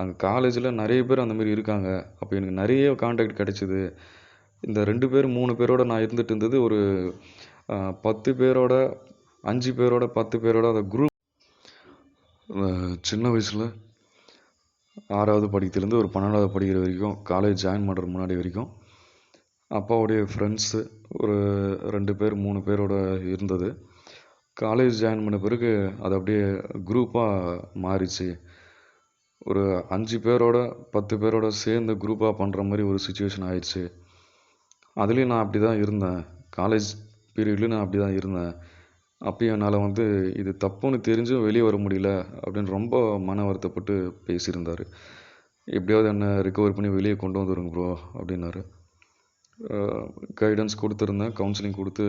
அங்கே காலேஜில் நிறைய பேர் அந்தமாரி இருக்காங்க. அப்போ எனக்கு நிறைய கான்டாக்ட் கிடச்சிது. இந்த 2 பேர் 3 பேரோட நான் இருந்துட்டு இருந்தது ஒரு 10 பேரோட 5 பேரோட 10 பேரோட அந்த குரூப். சின்ன வயசில் 6வது படிக்கிறதுலேருந்து ஒரு 12வது படிக்கிற வரைக்கும் காலேஜ் ஜாயின் பண்ணுற முன்னாடி வரைக்கும் அப்பாவுடைய ஃப்ரெண்ட்ஸு ஒரு 2 பேர் 3 பேரோட இருந்தது. காலேஜ் ஜாயின் பண்ண பிறகு அது அப்படியே குரூப்பாக மாறிச்சு. ஒரு 5 பேரோட 10 பேரோட சேர்ந்து குரூப்பாக பண்ணுற மாதிரி ஒரு சுச்சுவேஷன் ஆயிடுச்சு. அதுலேயும் நான் அப்படி தான் இருந்தேன். காலேஜ் பீரியட்லேயும் நான் அப்படி தான் இருந்தேன். அப்பயும் என்னால் வந்து இது தப்புன்னு தெரிஞ்சும் வெளியே வர முடியல அப்படின்னு ரொம்ப மன வருத்தப்பட்டு பேசியிருந்தார். எப்படியாவது என்னை ரிகவர் பண்ணி வெளியே கொண்டு வந்துடுங்க ப்ரோ அப்படின்னாரு. கைடன்ஸ் கொடுத்துருந்தேன், கவுன்சிலிங் கொடுத்து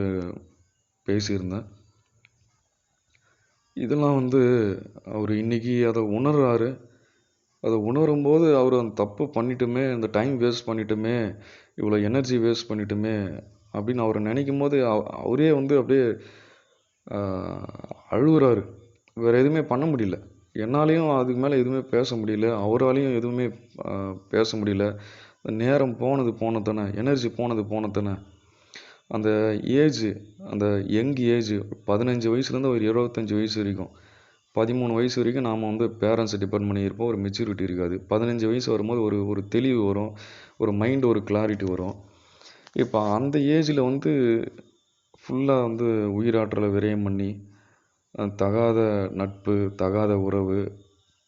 பேசியிருந்தேன். இதெல்லாம் வந்து அவர் இன்றைக்கி அதை உணர்றாரு. அதை உணரும்போது அவர் அந்த தப்பு பண்ணிட்டுமே, அந்த டைம் வேஸ்ட் பண்ணிட்டுமே, இவ்வளோ எனர்ஜி வேஸ்ட் பண்ணிட்டுமே அப்படின்னு அவர் நினைக்கும் போது அவரே வந்து அப்படியே அழுகுறாரு. வேறு எதுவுமே பண்ண முடியல. என்னாலையும் அதுக்கு மேலே எதுவுமே பேச முடியல, அவராலையும் எதுவுமே பேச முடியல. நேரம் போனது தானே, எனர்ஜி போனது தானே. அந்த ஏஜ், அந்த யங் ஏஜ் 15 வயசுலேருந்து ஒரு 25 வயசு வரைக்கும், 13 வயசு வரைக்கும் நாம் வந்து பேரண்ட்ஸை டிபெண்ட் பண்ணியிருப்போம். ஒரு மெச்சூரிட்டி இருக்காது. 15 வயசு வரும்போது ஒரு தெளிவு வரும், ஒரு மைண்டு ஒரு கிளாரிட்டி வரும். இப்போ அந்த ஏஜில் வந்து ஃபுல்லாக வந்து உயிராற்றலை விரயம் பண்ணி தகாத நட்பு, தகாத உறவு,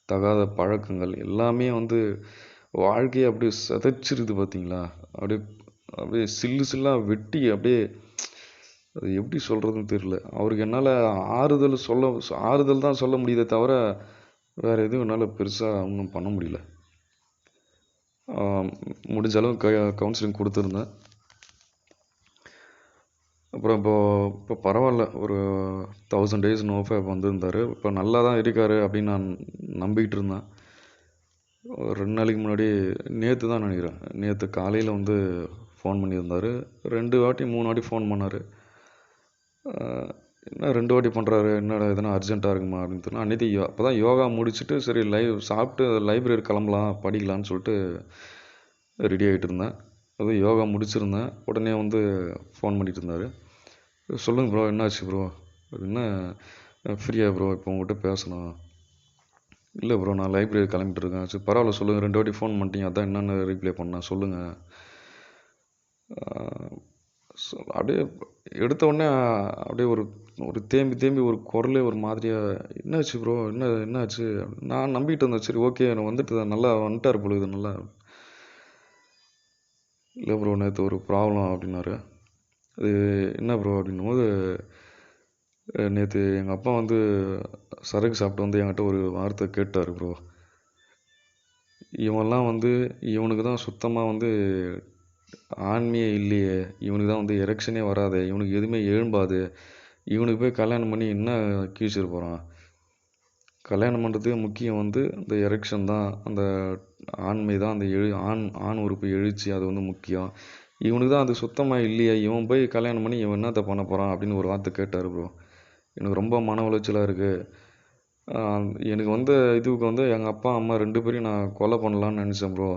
தகாத பழக்கங்கள் எல்லாமே வந்து வாழ்க்கையை அப்படியே சிதைச்சிருது பார்த்தீங்களா. அப்படியே சில்லாக வெட்டி அப்படியே அது எப்படி சொல்கிறதுன்னு தெரியல. அவருக்கு என்னால் ஆறுதல் தான் சொல்ல முடியுதே தவிர வேறு எதுவும் என்னால் பெருசாக ஒன்றும் பண்ண முடியல. முடிஞ்ச அளவு கவுன்சிலிங் கொடுத்துருந்தேன். அப்புறம் இப்போ பரவாயில்ல, ஒரு 1000 days நோ ஃபேப் வந்திருந்தார். இப்போ நல்லா தான் இருக்கார் அப்படின்னு நான் நம்பிக்கிட்டு இருந்தேன். 2 நாளைக்கு முன்னாடி, நேற்று தான் நினைக்கிறேன், நேற்று காலையில் வந்து ஃபோன் பண்ணியிருந்தார். 2 வாட்டி 3 வாட்டி ஃபோன் பண்ணார். என்ன 2 வாட்டி பண்ணுறாரு, என்னடா எதனா அர்ஜென்ட்டாக இருக்குமா அப்படின்னு சொன்னால், அன்றைக்கி அப்போ தான் யோகா முடிச்சுட்டு சரி சாப்பிட்டு லைப்ரரி கிளம்பலாம் படிக்கலான்னு சொல்லிட்டு ரெடி ஆகிட்டு இருந்தேன். அதுவும் யோகா முடிச்சிருந்தேன். உடனே வந்து ஃபோன் பண்ணிகிட்டு இருந்தார். சொல்லுங்கள் ப்ரோ, என்னாச்சு ப்ரோ, என்ன ஃப்ரீயாக ப்ரோ இப்போ உங்கள்கிட்ட பேசணும். இல்லை ப்ரோ, நான் லைப்ரரி கிளம்பிட்டுருக்கேன். சரி பரவாயில்ல சொல்லுங்கள், 2 வாட்டி ஃபோன் பண்ணிட்டீங்க, அதான் என்னென்ன ரீப்ளே பண்ணேன் சொல்லுங்கள். அப்படியே எடுத்த உடனே அப்படியே ஒரு தேம்பி ஒரு குரலே ஒரு மாதிரியாக, என்னாச்சு ப்ரோ, என்னாச்சு. நான் நம்பிக்கிட்டு இருந்தேன், சரி ஓகே நான் வந்துட்டு நல்லா வந்துட்டார் போல இது நல்லா. இல்லை ப்ரோ, நேற்று ஒரு ப்ராப்ளம் அப்படின்னாரு. அது என்ன ப்ரோ அப்படின்னும்போது, நேற்று எங்கள் அப்பா வந்து சரக்கு சாப்பிட்டு வந்து என்கிட்ட ஒரு வார்த்தை கேட்டார் ப்ரோ. இவன்லாம் வந்து இவனுக்கு தான் சுத்தமாக வந்து ஆண்மையே இல்லையே, இவனுக்கு தான் வந்து எரெக்ஷனே வராது, இவனுக்கு எதுவுமே எழும்பாது, இவனுக்கு போய் கல்யாணம் பண்ணி என்ன கீழ்ச்சிட்டு போகிறான். கல்யாணம் பண்ணுறதுக்கு முக்கியம் வந்து அந்த எரெக்ஷன் தான், அந்த ஆண்மை தான், அந்த ஆண் உறுப்பு எழுச்சி, அது வந்து முக்கியம். இவனுக்கு தான் அது சுத்தமாக இல்லையா, இவன் போய் கல்யாணம் பண்ணி இவன் என்னத்தை பண்ண போகிறான் அப்படின்னு ஒரு வார்த்தை கேட்டார் ப்ரோ. எனக்கு ரொம்ப மன உளைச்சலாக இருக்குது. எனக்கு வந்து இதுக்கு வந்து எங்கள் அப்பா அம்மா 2 பேரையும் நான் கொலை பண்ணலான்னு நினச்சேன் ப்ரோ.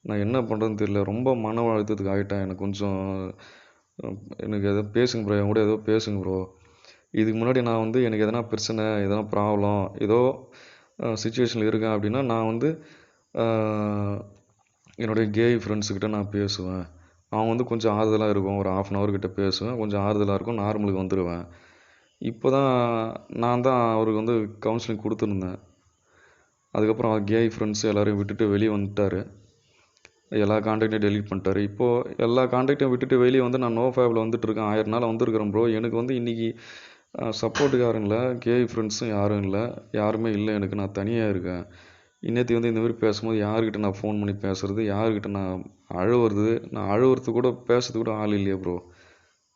நான் என்ன பண்ணுறதுன்னு தெரியல. ரொம்ப மன அழுத்தத்துக்கு ஆகிட்டேன். எனக்கு கொஞ்சம் எனக்கு எதோ பேசுங்க ப்ரோ, என் கூட ஏதோ பேசுங்க ப்ரோ. இதுக்கு முன்னாடி நான் வந்து எனக்கு எதனா பிரச்சனை, எதனா ப்ராப்ளம், ஏதோ சுச்சுவேஷனில் இருக்கேன் அப்படின்னா நான் வந்து என்னுடைய கேய் ஃப்ரெண்ட்ஸுக்கிட்ட நான் பேசுவேன். அவங்க வந்து கொஞ்சம் ஆறுதலாக இருக்கும். ஒரு 1/2 hour கிட்ட பேசுவேன். கொஞ்சம் ஆறுதலாக இருக்கும். நார்மலுக்கு வந்துடுவேன். இப்போ தான் நான் தான் அவருக்கு வந்து கவுன்சிலிங் கொடுத்துருந்தேன். அதுக்கப்புறம் கேய் ஃப்ரெண்ட்ஸ் எல்லோரையும் விட்டுட்டு வெளியே வந்துட்டார். எல்லா காண்டாக்டையும் டெலீட் பண்ணிட்டாரு. இப்போது எல்லா காண்டாக்டையும் விட்டுட்டு வெளியே வந்து நான் நோ ஃபேப்பில் வந்துட்டுருக்கேன். 1000 நாள் வந்திருக்கிறேன் ப்ரோ. எனக்கு வந்து இன்றைக்கி சப்போர்ட்டுக்கு யாரும் இல்லை. கேய் ஃப்ரெண்ட்ஸும் யாரும் இல்லை. யாருமே இல்லை எனக்கு. நான் தனியாக இருக்கேன். இன்னேத்தி வந்து இந்தமாரி பேசும்போது யார்கிட்ட நான் ஃபோன் பண்ணி பேசுகிறது, யார்கிட்ட நான் அழுவுறது கூட பேசுறது கூட ஆள் இல்லையே ப்ரோ.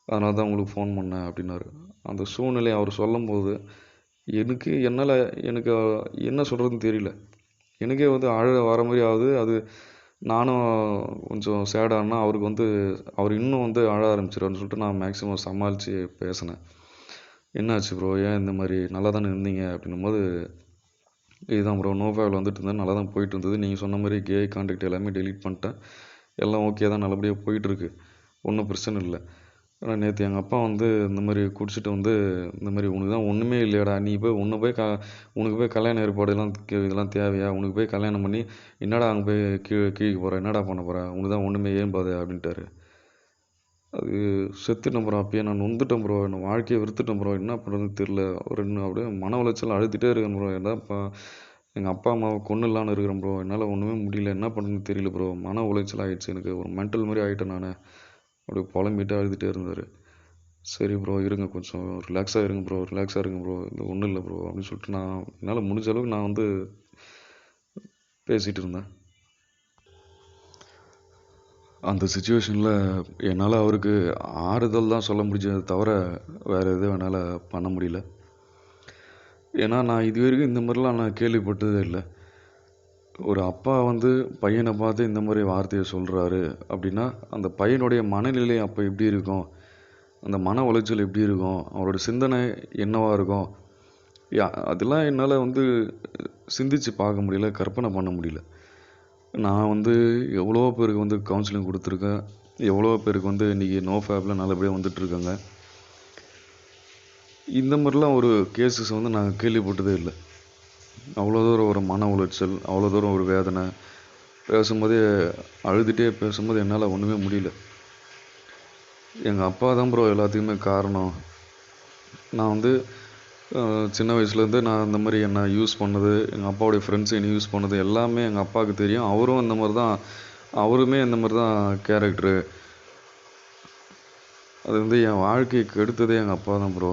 அதனால தான் உங்களுக்கு ஃபோன் பண்ணேன் அப்படின்னாரு. அந்த சூழ்நிலையை அவர் சொல்லும்போது என்னால் எனக்கு என்ன சொல்கிறதுன்னு தெரியல. எனக்கே வந்து வர மாதிரி ஆகுது. அது நானும் கொஞ்சம் சேடானா அவருக்கு வந்து அவர் இன்னும் வந்து அழ ஆரம்பிச்சிடுவார்னு சொல்லிட்டு நான் மேக்ஸிமம் சமாளித்து பேசினேன். என்னாச்சு ப்ரோ, ஏன் இந்த மாதிரி நல்லா தானே இருந்தீங்க அப்படின்னும்போது, இதுதான் ப்ரோ நோ ஃபேவில் வந்துட்டு இருந்தேன், நல்லா தான் போயிட்டு இருந்தது. நீங்கள் சொன்ன மாதிரி கே கான்டாக்ட் எல்லாமே டெலீட் பண்ணிட்டேன். எல்லாம் ஓகே தான், நல்லபடியாக போயிட்டுருக்கு, ஒன்றும் பிரச்சனை இல்லை. ஆனால் நேற்று எங்கள் அப்பா வந்து இந்த மாதிரி குடிச்சிட்டு வந்து இந்த மாதிரி உனக்கு தான் ஒன்றுமே இல்லையாடா, நீ போய் உனக்கு போய் கல்யாண ஏற்பாடு இதெல்லாம் தேவையா, உனக்கு போய் கல்யாணம் பண்ணி என்னடா அங்கே போய் கீழே போகிற, என்னடா பண்ண போகிற, உனக்கு தான் ஒன்றுமே ஏம்பாது அப்படின்ட்டாரு. அது செத்துட்டேன் ப்ரோ. அப்பயே நான் நொந்துட்டேன் ப்ரோ. நான் வாழ்க்கையை வெறுத்துட்டேன் ப்ரோ. என்ன பண்ணுறதுன்னு தெரில. ஒரு இன்னும் அப்படியே மன உளைச்சல் அழுதுகிட்டே இருக்கேன் ப்ரோ. எதாப்பா எங்கள் அப்பா அம்மாவை கொன்னுடலான்னு இருக்கிறேன் ப்ரோ. என்னால் ஒன்றுமே முடியல. என்ன பண்ணுறதுன்னு தெரியல ப்ரோ. மன உளைச்சல் ஆகிடுச்சு எனக்கு. ஒரு மென்டல் மாதிரி ஆகிட்டேன் நான். அப்படியே புலம்பிட்டு அழுதுகிட்டே இருந்தார். சரி ப்ரோ இருங்க, கொஞ்சம் ரிலாக்ஸாக இருங்க ப்ரோ, ரிலாக்ஸாக இருங்க ப்ரோ, இது ஒன்றும் இல்லை ப்ரோ அப்படின்னு சொல்லிட்டு என்னால் முடிஞ்ச அளவுக்கு நான் வந்து பேசிகிட்டு இருந்தேன். அந்த சுச்சுவேஷனில் என்னால் அவருக்கு ஆறுதல் தான் சொல்ல முடிஞ்சதை தவிர வேறு எதுவும் என்னால் பண்ண முடியல. ஏன்னா நான் இது வரைக்கும் இந்த மாதிரிலாம் நான் கேள்விப்பட்டதே இல்லை. ஒரு அப்பா வந்து பையனை பார்த்து இந்த மாதிரி வார்த்தையை சொல்கிறாரு அப்படின்னா அந்த பையனுடைய மனநிலை அப்போ எப்படி இருக்கும், அந்த மன உளைச்சல் எப்படி இருக்கும், அவரோட சிந்தனை என்னவாக இருக்கும், அதெல்லாம் என்னால் வந்து சிந்தித்து பார்க்க முடியல, கற்பனை பண்ண முடியல. நான் வந்து எவ்வளோ பேருக்கு வந்து கவுன்சிலிங் கொடுத்துருக்கேன். எவ்வளோ பேருக்கு வந்து இன்றைக்கி நோ ஃபேப்பில் நல்லபடியாக வந்துட்டுருக்காங்க. இந்த மாதிரிலாம் ஒரு கேஸஸ் வந்து நாங்கள் கேள்விப்பட்டதே இல்லை. அவ்வளோ தூரம் ஒரு மன உளைச்சல், அவ்வளோ தூரம் ஒரு வேதனை. பேசும்போதே அழுதுகிட்டே பேசும்போது என்னால் ஒன்றுமே முடியல. எங்கள் அப்பா தான் ப்ரோ எல்லாத்துக்குமே காரணம். நான் வந்து சின்ன வயசுலேருந்து நான் இந்த மாதிரி என்னை யூஸ் பண்ணது, எங்கள் அப்பாவுடைய ஃப்ரெண்ட்ஸ் என்னை யூஸ் பண்ணது எல்லாமே எங்கள் அப்பாவுக்கு தெரியும். அவருமே இந்த மாதிரி தான் கேரக்டரு. அது வந்து என் வாழ்க்கையை கெடுத்ததே எங்கள் அப்பா தான் ப்ரோ.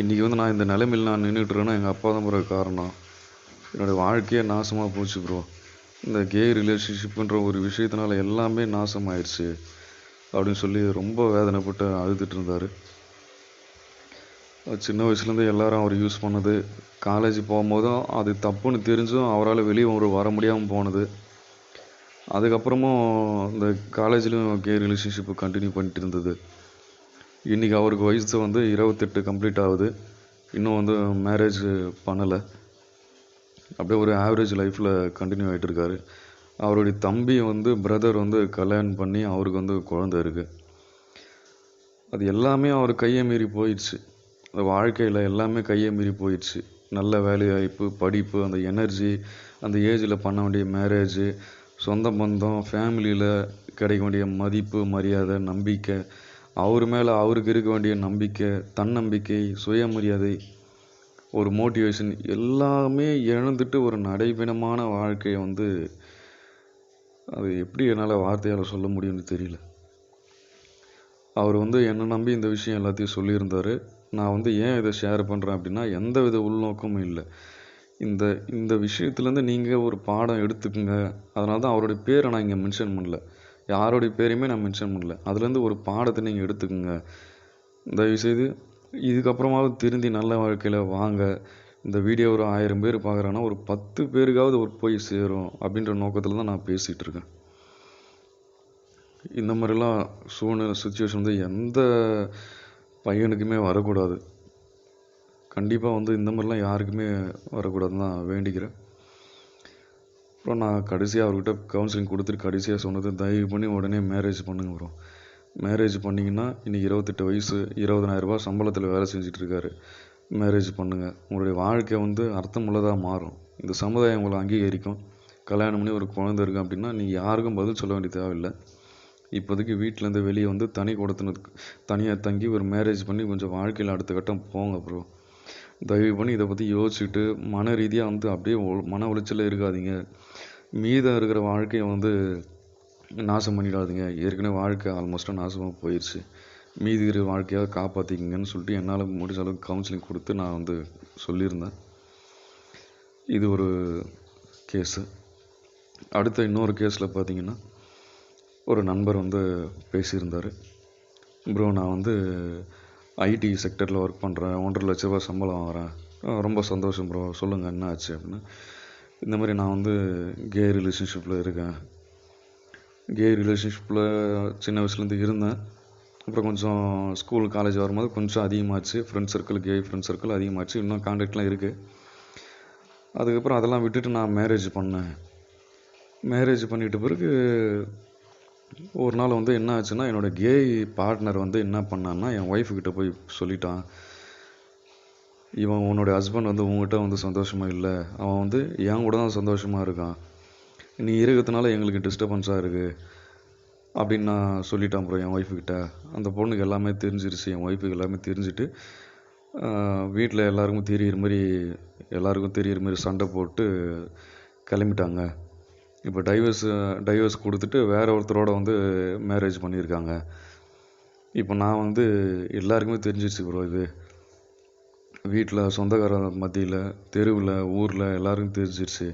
இன்றைக்கி வந்து நான் இந்த நிலைமையில் நான் நின்றுட்டுருக்கேன்னா எங்கள் அப்பா தான் ப்ரோ காரணம். என்னோடய வாழ்க்கையே நாசமாக போச்சு ப்ரோ. இந்த கே ரிலேஷன்ஷிப்புன்ற ஒரு விஷயத்தினால எல்லாமே நாசமாயிடுச்சு அப்படின்னு சொல்லி ரொம்ப வேதனைப்பட்டு அழுதுட்டு இருந்தார். சின்ன வயசுலேருந்து எல்லோரும் அவர் யூஸ் பண்ணது, காலேஜ் போகும்போதும் அது தப்புன்னு தெரிஞ்சும் அவரால் வெளியே வர முடியாமல் போனது. அதுக்கப்புறமும் இந்த காலேஜ்லேயும் கே ரிலேஷன்ஷிப்பு கண்டினியூ பண்ணிட்டு இருந்தது. இன்றைக்கி அவருக்கு வயசு வந்து 28 கம்ப்ளீட் ஆகுது. இன்னும் வந்து மேரேஜ் பண்ணலை. அப்படியே ஒரு ஆவரேஜ் லைஃப்பில் கண்டினியூ ஆகிட்டு இருக்காரு. அவருடைய தம்பி வந்து பிரதர் வந்து கல்யாணம் பண்ணி அவருக்கு வந்து குழந்தை இருக்குது. அது எல்லாமே அவர் கையை மீறி போயிடுச்சு. வாழ்க்கையில் எல்லாமே கையை மீறி போயிடுச்சு. நல்ல வேலைவாய்ப்பு, படிப்பு, அந்த எனர்ஜி, அந்த ஏஜில் பண்ண வேண்டிய மேரேஜு, சொந்த பந்தம், ஃபேமிலியில் கிடைக்க வேண்டிய மதிப்பு, மரியாதை, நம்பிக்கை, அவர் மேலே அவருக்கு இருக்க வேண்டிய நம்பிக்கை, தன்னம்பிக்கை, சுயமரியாதை, ஒரு மோட்டிவேஷன் எல்லாமே இழந்துட்டு ஒரு நடைபெணமான வாழ்க்கையை வந்து அது எப்படி என்னால் வார்த்தையால் சொல்ல முடியும்னு தெரியல. அவர் வந்து என்னை நம்பி இந்த விஷயம் எல்லாத்தையும் சொல்லியிருந்தார். நான் வந்து ஏன் இதை ஷேர் பண்ணுறேன் அப்படின்னா, எந்த வித உள்நோக்கமும் இல்லை. இந்த இந்த விஷயத்துலேருந்து நீங்கள் ஒரு பாடம் எடுத்துக்கோங்க. அதனால தான் அவருடைய பேரை நான் இங்கே மென்ஷன் பண்ணல. யாருடைய பேரையுமே நான் மென்ஷன் பண்ணல. அதுலேருந்து ஒரு பாடத்தை நீங்கள் எடுத்துக்கோங்க. தயவுசெய்து இதுக்கப்புறமாவது திருந்தி நல்ல வாழ்க்கையில் வாங்க. இந்த வீடியோ ஒரு 1000 பேர் பார்க்குறாங்கன்னா ஒரு 10 பேருக்காவது ஒரு போய் சேரும் அப்படின்ற நோக்கத்தில் தான் நான் பேசிகிட்டு இருக்கேன். இந்த மாதிரிலாம் சுச்சுவேஷன் வந்து எந்த பையனுக்குமே வரக்கூடாது. கண்டிப்பாக வந்து இந்த மாதிரிலாம் யாருக்குமே வரக்கூடாதுன்னு தான் வேண்டிக்கிறேன். அப்புறம் நான் கடைசியாக அவர்கிட்ட கவுன்சிலிங் கொடுத்துட்டு கடைசியாக சொன்னது, தயவு பண்ணி உடனே மேரேஜ் பண்ணுங்க ப்ரோ. மேரேஜ் பண்ணிங்கன்னா இன்றைக்கி 28 வயசு, 20,000 சம்பளத்தில் வேலை செஞ்சிட்ருக்காரு. மேரேஜ் பண்ணுங்கள். உங்களுடைய வாழ்க்கை வந்து அர்த்தமுள்ளதாக மாறும். இந்த சமுதாயம் உங்களை அங்கீகரிக்கும். கல்யாணம் பண்ணி ஒரு குழந்தை இருக்குது அப்படின்னா நீங்கள் யாருக்கும் பதில் சொல்ல வேண்டிய தேவையில்லை. இப்போதைக்கு வீட்டிலேருந்து வெளியே வந்து தனி கொடுத்துனதுக்கு தனியாக தங்கி ஒரு மேரேஜ் பண்ணி கொஞ்சம் வாழ்க்கையில் அடுத்த கட்டம் போங்க ப்ரோ. தயவு பண்ணி இதை பற்றி யோசிச்சுட்டு மன ரீதியாக வந்து அப்படியே மன உளைச்சலில் இருக்காதீங்க. மீதம் இருக்கிற வாழ்க்கையை வந்து நாசம் பண்ணிடாதீங்க. ஏற்கனவே வாழ்க்கை ஆல்மோஸ்ட்டாக நாசமாக போயிடுச்சு. மீதி இருக்கிற வாழ்க்கையாக காப்பாற்றிக்கிங்கன்னு சொல்லிட்டு என்னால் முடிஞ்ச அளவுக்கு கவுன்சிலிங் கொடுத்து நான் வந்து சொல்லியிருந்தேன். இது ஒரு கேஸு. அடுத்த இன்னொரு கேஸில் பார்த்தீங்கன்னா, ஒரு நண்பர் வந்து பேசியிருந்தார். ப்ரோ, நான் வந்து ஐடி செக்டரில் ஒர்க் பண்ணுறேன், 1,50,000 ரூபா சம்பளம் வாங்குகிறேன். ரொம்ப சந்தோஷம் ப்ரோ, சொல்லுங்கள் என்ன ஆச்சு அப்படின்னு. இந்த மாதிரி நான் வந்து கே ரிலேஷன்ஷிப்பில் இருக்கேன். கே ரிலேஷன்ஷிப்பில் சின்ன வயசுலேருந்து இருந்தேன். அப்புறம் கொஞ்சம் ஸ்கூல் காலேஜ் வரும்போது கொஞ்சம் அதிகமாச்சு. Friends circle, K friends circle அதிகமாச்சு. இன்னும் கான்டாக்ட்லாம் இருக்குது. அதுக்கப்புறம் அதெல்லாம் விட்டுட்டு நான் மேரேஜ் பண்ணேன். மேரேஜ் பண்ணிட்ட பிறகு ஒரு நாள் வந்து என்ன ஆச்சுன்னா, என்னோடய கே பார்ட்னர் வந்து என்ன பண்ணான்னா, என் ஒய்ஃபுக்கிட்ட போய் சொல்லிட்டான், இவன் உன்னோட ஹஸ்பண்ட் வந்து உங்ககிட்ட வந்து சந்தோஷமாக இல்லை, அவன் வந்து என் கூட தான் சந்தோஷமாக இருக்கான், நீ இருக்கிறதுனால எங்களுக்கு டிஸ்டர்பன்ஸாக இருக்குது அப்படின்னு நான் சொல்லிட்டான் அப்புறம் என் ஒய்ஃபுக்கிட்ட. அந்த பொண்ணுக்கு எல்லாமே தெரிஞ்சிருச்சு. என் ஒய்ஃபுக்கு எல்லாமே தெரிஞ்சுட்டு வீட்டில் எல்லாருக்கும் தெரிகிற மாதிரி சண்டை போட்டு கிளம்பிட்டாங்க. இப்போ டைவர்ஸ் கொடுத்துட்டு வேற ஒருத்தரோட வந்து மேரேஜ் பண்ணியிருக்காங்க. இப்போ நான் வந்து எல்லாருக்குமே தெரிஞ்சிருச்சு ப்ரோ. இது வீட்டில், சொந்தக்கார மத்தியில், தெருவில், ஊரில் எல்லாருக்கும் தெரிஞ்சிருச்சு.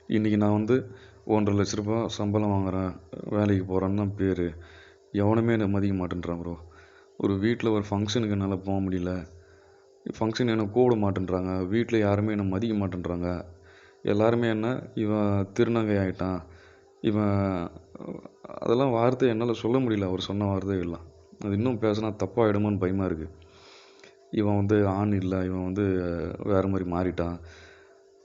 இன்றைக்கி நான் வந்து 1,50,000 ரூபா சம்பளம் வாங்குகிறேன், வேலைக்கு போகிறேன்னு தான் பேர். எவனுமே என்னை மதிக்க மாட்டேன்றான் ப்ரோ. ஒரு வீட்டில் ஒரு ஃபங்க்ஷனுக்கு என்னால் போக முடியல. ஃபங்க்ஷன் என்னை கூப்பிட மாட்டேன்றாங்க. வீட்டில் யாருமே என்னை மதிக்க மாட்டேன்றாங்க. எல்லாருமே என்ன, இவன் திருநங்கை ஆகிட்டான், இவன் அதெல்லாம் வார்த்தை என்னால் சொல்ல முடியல. அவர் சொன்ன வார்த்தைகள்லாம் அது இன்னும் பேசினா தப்பாகிடுமோன்னு பயமாக இருக்குது. இவன் வந்து ஆண் இல்லை, இவன் வந்து வேறு மாதிரி மாறிட்டான்.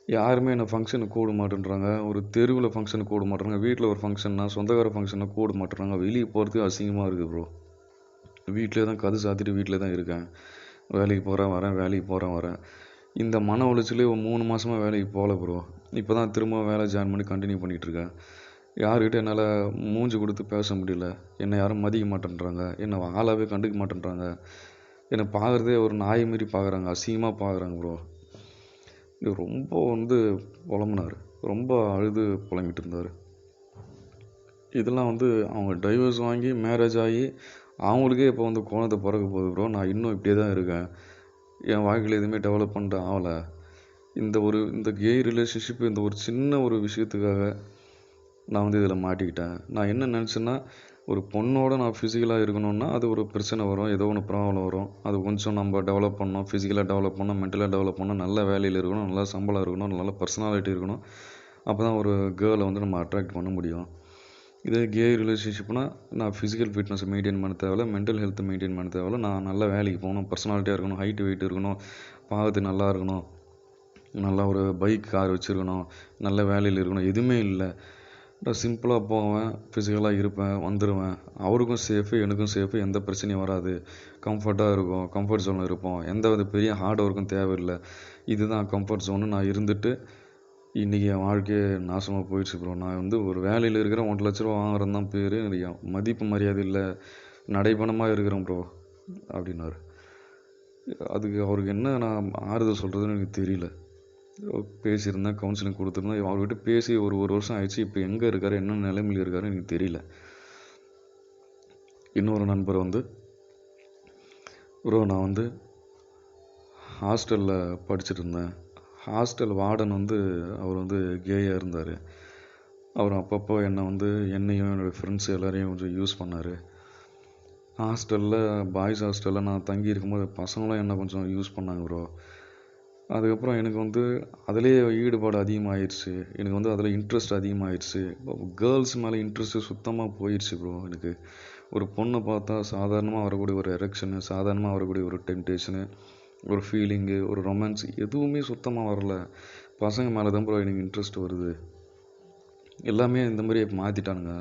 யாருமே என்னை ஃபங்க்ஷனுக்கு கூப்பிட மாட்டேன்றாங்க. ஒரு தெருவில் ஃபங்க்ஷனுக்கு கூப்பிட மாட்டேறாங்க. வீட்டில் ஒரு ஃபங்க்ஷன்னா, சொந்தக்கார ஃபங்க்ஷனை கூப்பிட மாட்டேறாங்க. வெளியே போகிறதுக்கு அசிங்கமாக இருக்குது ப்ரோ. வீட்டிலே தான் கதை சாத்திட்டு வீட்டிலே தான் இருக்கேன். வேலைக்கு போகிறேன் வரேன். இந்த மன உளைச்சலே ஒரு 3 மாதமாக வேலைக்கு போகல ப்ரோ. இப்போ தான் திரும்ப வேலை ஜாயின் பண்ணி கண்டினியூ பண்ணிகிட்ருக்கேன். யார்கிட்ட என்னால் மூஞ்சி கொடுத்து பேச முடியல. என்னை யாரும் மதிக்க மாட்டேன்றாங்க. என்னை ஆளாகவே கண்டுக்க மாட்டேன்றாங்க. என்னை பார்க்குறதே ஒரு நாய் மாரி பார்க்குறாங்க, அசிங்கமாக பார்க்குறாங்க ப்ரோ. இது ரொம்ப வந்து புலம்புனார். ரொம்ப அழுது புலம்பிட்டு இருந்தார். இதெல்லாம் வந்து அவங்க டைவர்ஸ் வாங்கி மேரேஜ் ஆகி அவங்களுக்கே இப்போ வந்து குழந்தை பிறக்க போகுது ப்ரோ. நான் இன்னும் இப்படியே தான் இருக்கேன். என் வாழ்க்கையில் எதுவுமே டெவலப்மெண்ட் ஆகலை. இந்த கே ரிலேஷன்ஷிப் இந்த ஒரு சின்ன ஒரு விஷயத்துக்காக நான் வந்து இதில் மாட்டிக்கிட்டேன். நான் என்ன நினச்சேன்னா, ஒரு பொண்ணோட நான் ஃபிசிக்கலாக இருக்கணும்னா அது ஒரு பிரச்சனை வரும், ஏதோ ஒன்று ப்ராப்ளம் வரும். அது கொஞ்சம் நம்ம டெவலப் பண்ணணும், ஃபிசிக்கலாக டெவலப் பண்ணணும், மென்டலாக டெவலப் பண்ணணும், நல்ல வேலையில் இருக்கணும், நல்ல சம்பளம் இருக்கணும், நல்ல பர்சனாலிட்டி இருக்கணும். அப்போ தான் ஒரு கேர்ளை வந்து நம்ம அட்ராக்ட் பண்ண முடியும். இதே கே ரிலேஷன்ஷிப்னால் நான் ஃபிசிக்கல் ஃபிட்னஸை மெயின்டைன் பண்ண தேவையில்ல, மென்டல் ஹெல்த்தை மெயின்டைன் பண்ண தேவையில்ல, நான் நல்ல வேலைக்கு போகணும், பர்சனாலிட்டியாக இருக்கணும், ஹைட்டு வெயிட் இருக்கணும், பார்க்கறதுக்கு நல்லா இருக்கணும், நல்லா ஒரு பைக் கார் வச்சுருக்கணும், நல்ல வேலையில் இருக்கணும், எதுவுமே இல்லை. நான் சிம்பிளாக போவேன், ஃபிசிக்கலாக இருப்பேன், வந்துடுவேன். அவருக்கும் சேஃபு, எனக்கும் சேஃபு, எந்த பிரச்சனையும் வராது, கம்ஃபர்ட்டாக இருக்கும், கம்ஃபர்ட் ஜோனில் இருப்போம், எந்த வித பெரிய ஹார்ட் ஒர்க்கும் தேவையில்லை. இதுதான் கம்ஃபர்ட் ஜோனு. நான் இருந்துட்டு இன்றைக்கி என் வாழ்க்கையே நாசமாக போயிடுச்சு ப்ரோ. நான் வந்து ஒரு வேலையில் இருக்கிறேன், 1,50,000 ரூபா வாங்குறேன்னு தான் பேர், எனக்கு மதிப்பு மரியாதை இல்லை, நடைபணமாக இருக்கிறேன் ப்ரோ அப்படின்னாரு. அதுக்கு அவருக்கு என்ன நான் ஆறுதல் சொல்கிறதுன்னு எனக்கு தெரியல. பேசியிருந்தேன், கவுன்சிலிங் கொடுத்துருந்தேன். அவர்கிட்ட பேசி ஒரு வருஷம் ஆயிடுச்சு. இப்போ எங்கே இருக்கார், என்ன நிலைமையில் இருக்காரு எனக்கு தெரியல. இன்னொரு நண்பர் வந்து, ப்ரோ நான் வந்து ஹாஸ்டலில் படிச்சுட்டு இருந்தேன். ஹாஸ்டல் வார்டன் வந்து அவர் வந்து கேயாக இருந்தார். அவர் அப்பப்போ என்னையும் என்னோடய ஃப்ரெண்ட்ஸ் எல்லோரையும் கொஞ்சம் யூஸ் பண்ணார். பாய்ஸ் ஹாஸ்டலில் நான் தங்கி இருக்கும்போது பசங்களும் என்னை கொஞ்சம் யூஸ் பண்ணாங்க ப்ரோ. அதுக்கப்புறம் எனக்கு வந்து அதிலேயே ஈடுபாடு அதிகமாகிடுச்சு. எனக்கு வந்து அதில் இன்ட்ரெஸ்ட் அதிகமாகிடுச்சு. கேர்ள்ஸ் மேலே இன்ட்ரெஸ்ட்டு சுத்தமாக போயிடுச்சு ப்ரோ. எனக்கு ஒரு பொண்ணை பார்த்தா சாதாரணமாக வரக்கூடிய ஒரு எரெக்ஷனு, சாதாரணமாக வரக்கூடிய ஒரு டெம்டேஷனு, ஒரு ஃபீலிங்கு, ஒரு ரொமான்ஸ் எதுவுமே சுத்தமாக வரல. பசங்க மேலே தான் ப்ரோ எனக்கு இன்ட்ரெஸ்ட் வருது. எல்லாமே இந்த மாதிரி மாற்றிட்டானுங்க.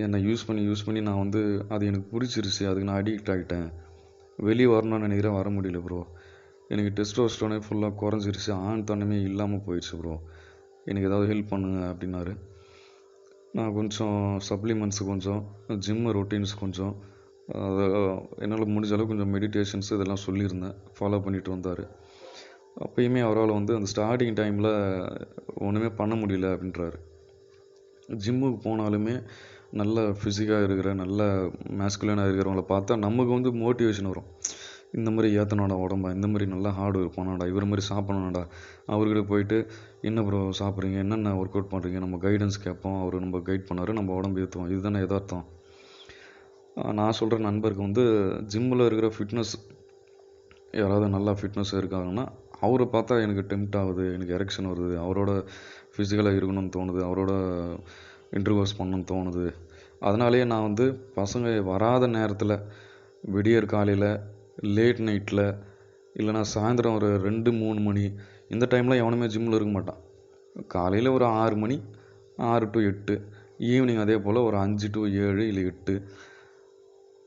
என்னை யூஸ் பண்ணி நான் வந்து அது எனக்கு பிடிச்சிருச்சு, அதுக்கு நான் அடிக்ட் ஆகிட்டேன். வெளியே வரணும்னு நினைக்கிறேன், வர முடியல ப்ரோ. எனக்கு டெஸ்டோஸ்டரோனே ஃபுல்லாக குறைஞ்சிருச்சு, ஆண் தன்னமே இல்லாமல் போயிடுச்சு ப்ரோ. எனக்கு ஏதாவது ஹெல்ப் பண்ணுங்க அப்படின்னாரு. நான் கொஞ்சம் சப்ளிமெண்ட்ஸு, கொஞ்சம் ஜிம்மு ரொட்டீன்ஸ், கொஞ்சம் அதை என்னால் முடிஞ்ச அளவுக்கு கொஞ்சம் மெடிடேஷன்ஸ் இதெல்லாம் சொல்லியிருந்தேன். ஃபாலோ பண்ணிட்டு வந்தார். அப்பயுமே அவரால் வந்து அந்த ஸ்டார்டிங் டைமில் ஒன்றுமே பண்ண முடியல அப்படின்றாரு. ஜிம்முக்கு போனாலுமே நல்ல ஃபிசிக்காக இருக்கிற, நல்ல மேஸ்குலனாக இருக்கிறவங்கள பார்த்தா நமக்கு வந்து மோட்டிவேஷன் வரும். இந்த மாதிரி ஏற்றணும்டா உடம்பா, இந்த மாதிரி நல்லா ஹார்ட் ஒர்க் பண்ணணும்டா, இவர் மாதிரி சாப்பிடணும்டா. அவர்கிட்ட போயிட்டு என்ன ப்ரோ சாப்பிட்றீங்க, என்னென்ன ஒர்க் அவுட் பண்ணுறீங்க, நம்ம கைடன்ஸ் கேட்போம். அவர் நம்ம கைட் பண்ணார், நம்ம உடம்பு ஏற்றுவோம். இதுதானே எதார்த்தம். நான் சொல்கிற நண்பருக்கு வந்து ஜிம்மில் இருக்கிற ஃபிட்னஸ், யாராவது நல்லா ஃபிட்னஸ் இருக்காங்கன்னா அவரை பார்த்தா எனக்கு டெம்ட் ஆகுது, எனக்கு எரெக்ஷன் வருது, அவரோட ஃபிசிக்கலாக இருக்கணும்னு தோணுது, அவரோட இன்டர்கோர்ஸ் பண்ணணும்னு தோணுது. அதனாலேயே நான் வந்து பசங்க வராத நேரத்தில், விடியற் காலையில், லேட் நைட்டில், இல்லைனா சாயந்தரம் ஒரு 2-3 மணி, இந்த டைமில் எவனுமே ஜிம்மில் இருக்க மாட்டான். காலையில் ஒரு 6 மணி, 6 to 8, ஈவினிங் அதே போல் ஒரு 5 to 7 இல்லை 8,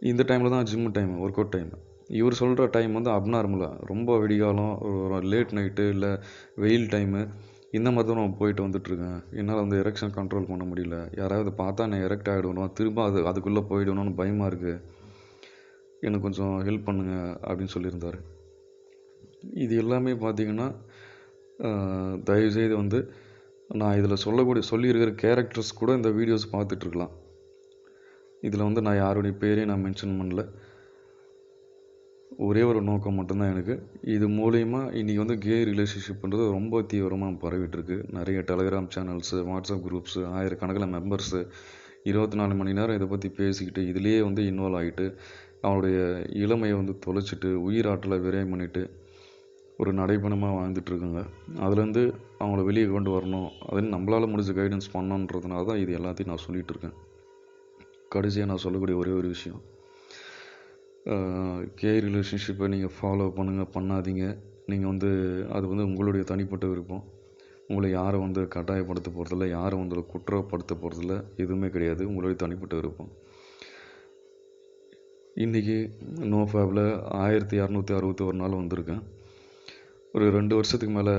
இந்த டைமில் தான் gym time, work out time. இவர் சொல்கிற டைம் வந்து அப்நார்மலாக, ரொம்ப விடிகாலம், ஒரு லேட் நைட்டு, இல்லை வெயில் டைமு, இந்த மாதிரி தான் நான் போயிட்டு வந்துட்டுருக்கேன். என்னால் வந்து எரெக்ஷன் கண்ட்ரோல் பண்ண முடியல. யாராவது பார்த்தா நான் எரெக்ட் ஆகிடணும், திரும்ப அதுக்குள்ளே போயிடணும்னு பயமாக இருக்குது, எனக்கு கொஞ்சம் ஹெல்ப் பண்ணுங்க அப்படின்னு சொல்லியிருந்தார். இது எல்லாமே பார்த்திங்கன்னா தயவுசெய்து வந்து நான் இதில் சொல்லியிருக்கிற கேரக்டர்ஸ் கூட இந்த வீடியோஸ் பார்த்துட்ருக்கலாம். இதில் வந்து நான் யாருடைய பேரையும் நான் மென்ஷன் பண்ணல. ஒரே ஒரு நோக்கம் மட்டும்தான் எனக்கு. இது மூலயமா இன்றைக்கி வந்து கே ரிலேஷன்ஷிப்ன்றது ரொம்ப தீவிரமாக பரவிட்டுருக்கு. நிறைய டெலகிராம் சேனல்ஸு, வாட்ஸ்அப் குரூப்ஸு, ஆயிரக்கணக்கில் மெம்பர்ஸு 24 மணி நேரம் இதை பற்றி பேசிக்கிட்டு, இதிலேயே வந்து இன்வால்வ் ஆகிட்டு, அவனுடைய இளமையை வந்து தொலைச்சிட்டு, உயிராற்றலை விரயம் பண்ணிவிட்டு ஒரு நடைபயணமாக வாழ்ந்துட்டுருக்குங்க. அதுலேருந்து அவங்கள வெளியே கொண்டு வரணும், அதுன்னு நம்மளால் முடிஞ்ச கைடன்ஸ் பண்ணணுன்றதுனால தான் இது எல்லாத்தையும் நான் சொல்லிகிட்ருக்கேன். கடைசியாக நான் சொல்லக்கூடிய ஒரே ஒரு விஷயம், கே ரிலேஷன்ஷிப்பை நீங்கள் ஃபாலோ பண்ணுங்கள், பண்ணாதீங்க. நீங்கள் வந்து அது வந்து உங்களுடைய தனிப்பட்ட விருப்பம். உங்களை யாரை வந்து கட்டாயப்படுத்த போகிறதில்ல, யாரை வந்து குற்றப்படுத்த போகிறதில்ல, எதுவுமே கிடையாது. உங்களுடைய தனிப்பட்ட விருப்பம். இன்றைக்கி நோஃபேபில் 1261 நாள் வந்திருக்கேன். ஒரு 2 வருஷத்துக்கு மேலே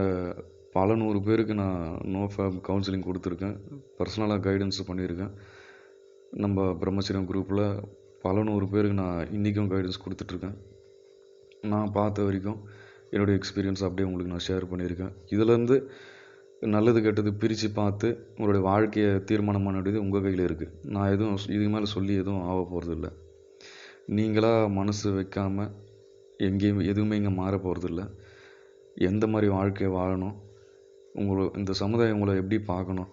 பல 100 பேருக்கு நான் நோஃபேப் கவுன்சிலிங் கொடுத்துருக்கேன், பர்சனலாக கைடன்ஸ் பண்ணியிருக்கேன். நம்ம பிரம்மச்சரியம் குரூப்பில் பல 100 பேருக்கு நான் இன்றைக்கும் கைடன்ஸ் கொடுத்துட்ருக்கேன். நான் பார்த்த வரைக்கும் என்னுடைய எக்ஸ்பீரியன்ஸ் அப்படியே உங்களுக்கு நான் ஷேர் பண்ணியிருக்கேன். இதிலேருந்து நல்லது கெட்டது பிரித்து பார்த்து உங்களுடைய வாழ்க்கையை தீர்மானம் பண்ண வேண்டியது உங்கள் கையில் இருக்குது. நான் எதுவும் இதுக்கு மேலே சொல்லி எதுவும் ஆக போகிறதில்ல. நீங்களாக மனசு வைக்காமல் எங்கேயும் எதுவுமே இங்கே மாற போகிறதில்ல. எந்த மாதிரி வாழ்க்கையை வாழணும், இந்த சமுதாயம் உங்களை எப்படி பார்க்கணும்,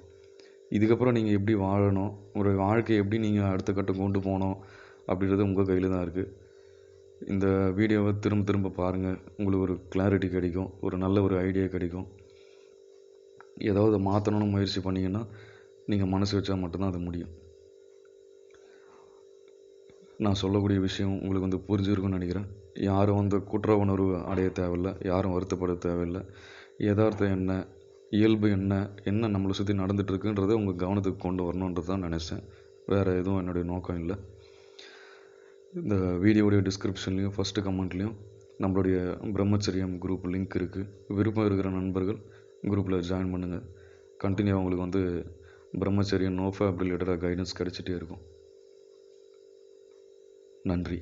இதுக்கப்புறம் நீங்கள் எப்படி வாழணும், உங்களுடைய வாழ்க்கையை எப்படி நீங்கள் அடுத்த கட்டம் கொண்டு போகணும் அப்படின்றது உங்கள் கையில் தான் இருக்குது. இந்த வீடியோவை திரும்ப திரும்ப பாருங்கள், உங்களுக்கு ஒரு கிளாரிட்டி கிடைக்கும், ஒரு நல்ல ஒரு ஐடியா கிடைக்கும். ஏதாவது மாற்றணும்னு முயற்சி பண்ணிங்கன்னா நீங்கள் மனசு வச்சா மட்டும்தான் அது முடியும். நான் சொல்லக்கூடிய விஷயம் உங்களுக்கு வந்து புரிஞ்சிருக்குன்னு நினைக்கிறேன். யாரும் வந்து குற்ற உணர்வு அடைய தேவையில்லை, யாரும் வருத்தப்பட தேவையில்லை. யதார்த்தம் என்ன, இயல்பு என்ன நம்மளை சுற்றி நடந்துகிட்ருக்குன்றதை உங்கள் கவனத்துக்கு கொண்டு வரணுன்றது தான் நினச்சேன். வேறு எதுவும் என்னுடைய நோக்கம் இல்லை. இந்த வீடியோடைய டிஸ்கிரிப்ஷன்லேயும் ஃபஸ்ட்டு கமெண்ட்லேயும் நம்மளுடைய பிரம்மச்சரியம் குரூப் லிங்க் இருக்குது. விருப்பம் இருக்கிற நண்பர்கள் குரூப்பில் ஜாயின் பண்ணுங்கள். கண்டினியூ அவங்களுக்கு வந்து பிரம்மச்சரியம் நோஃபேப் ரிலேட்டடாக கைடன்ஸ் கிடைச்சிட்டே இருக்கும். நன்றி.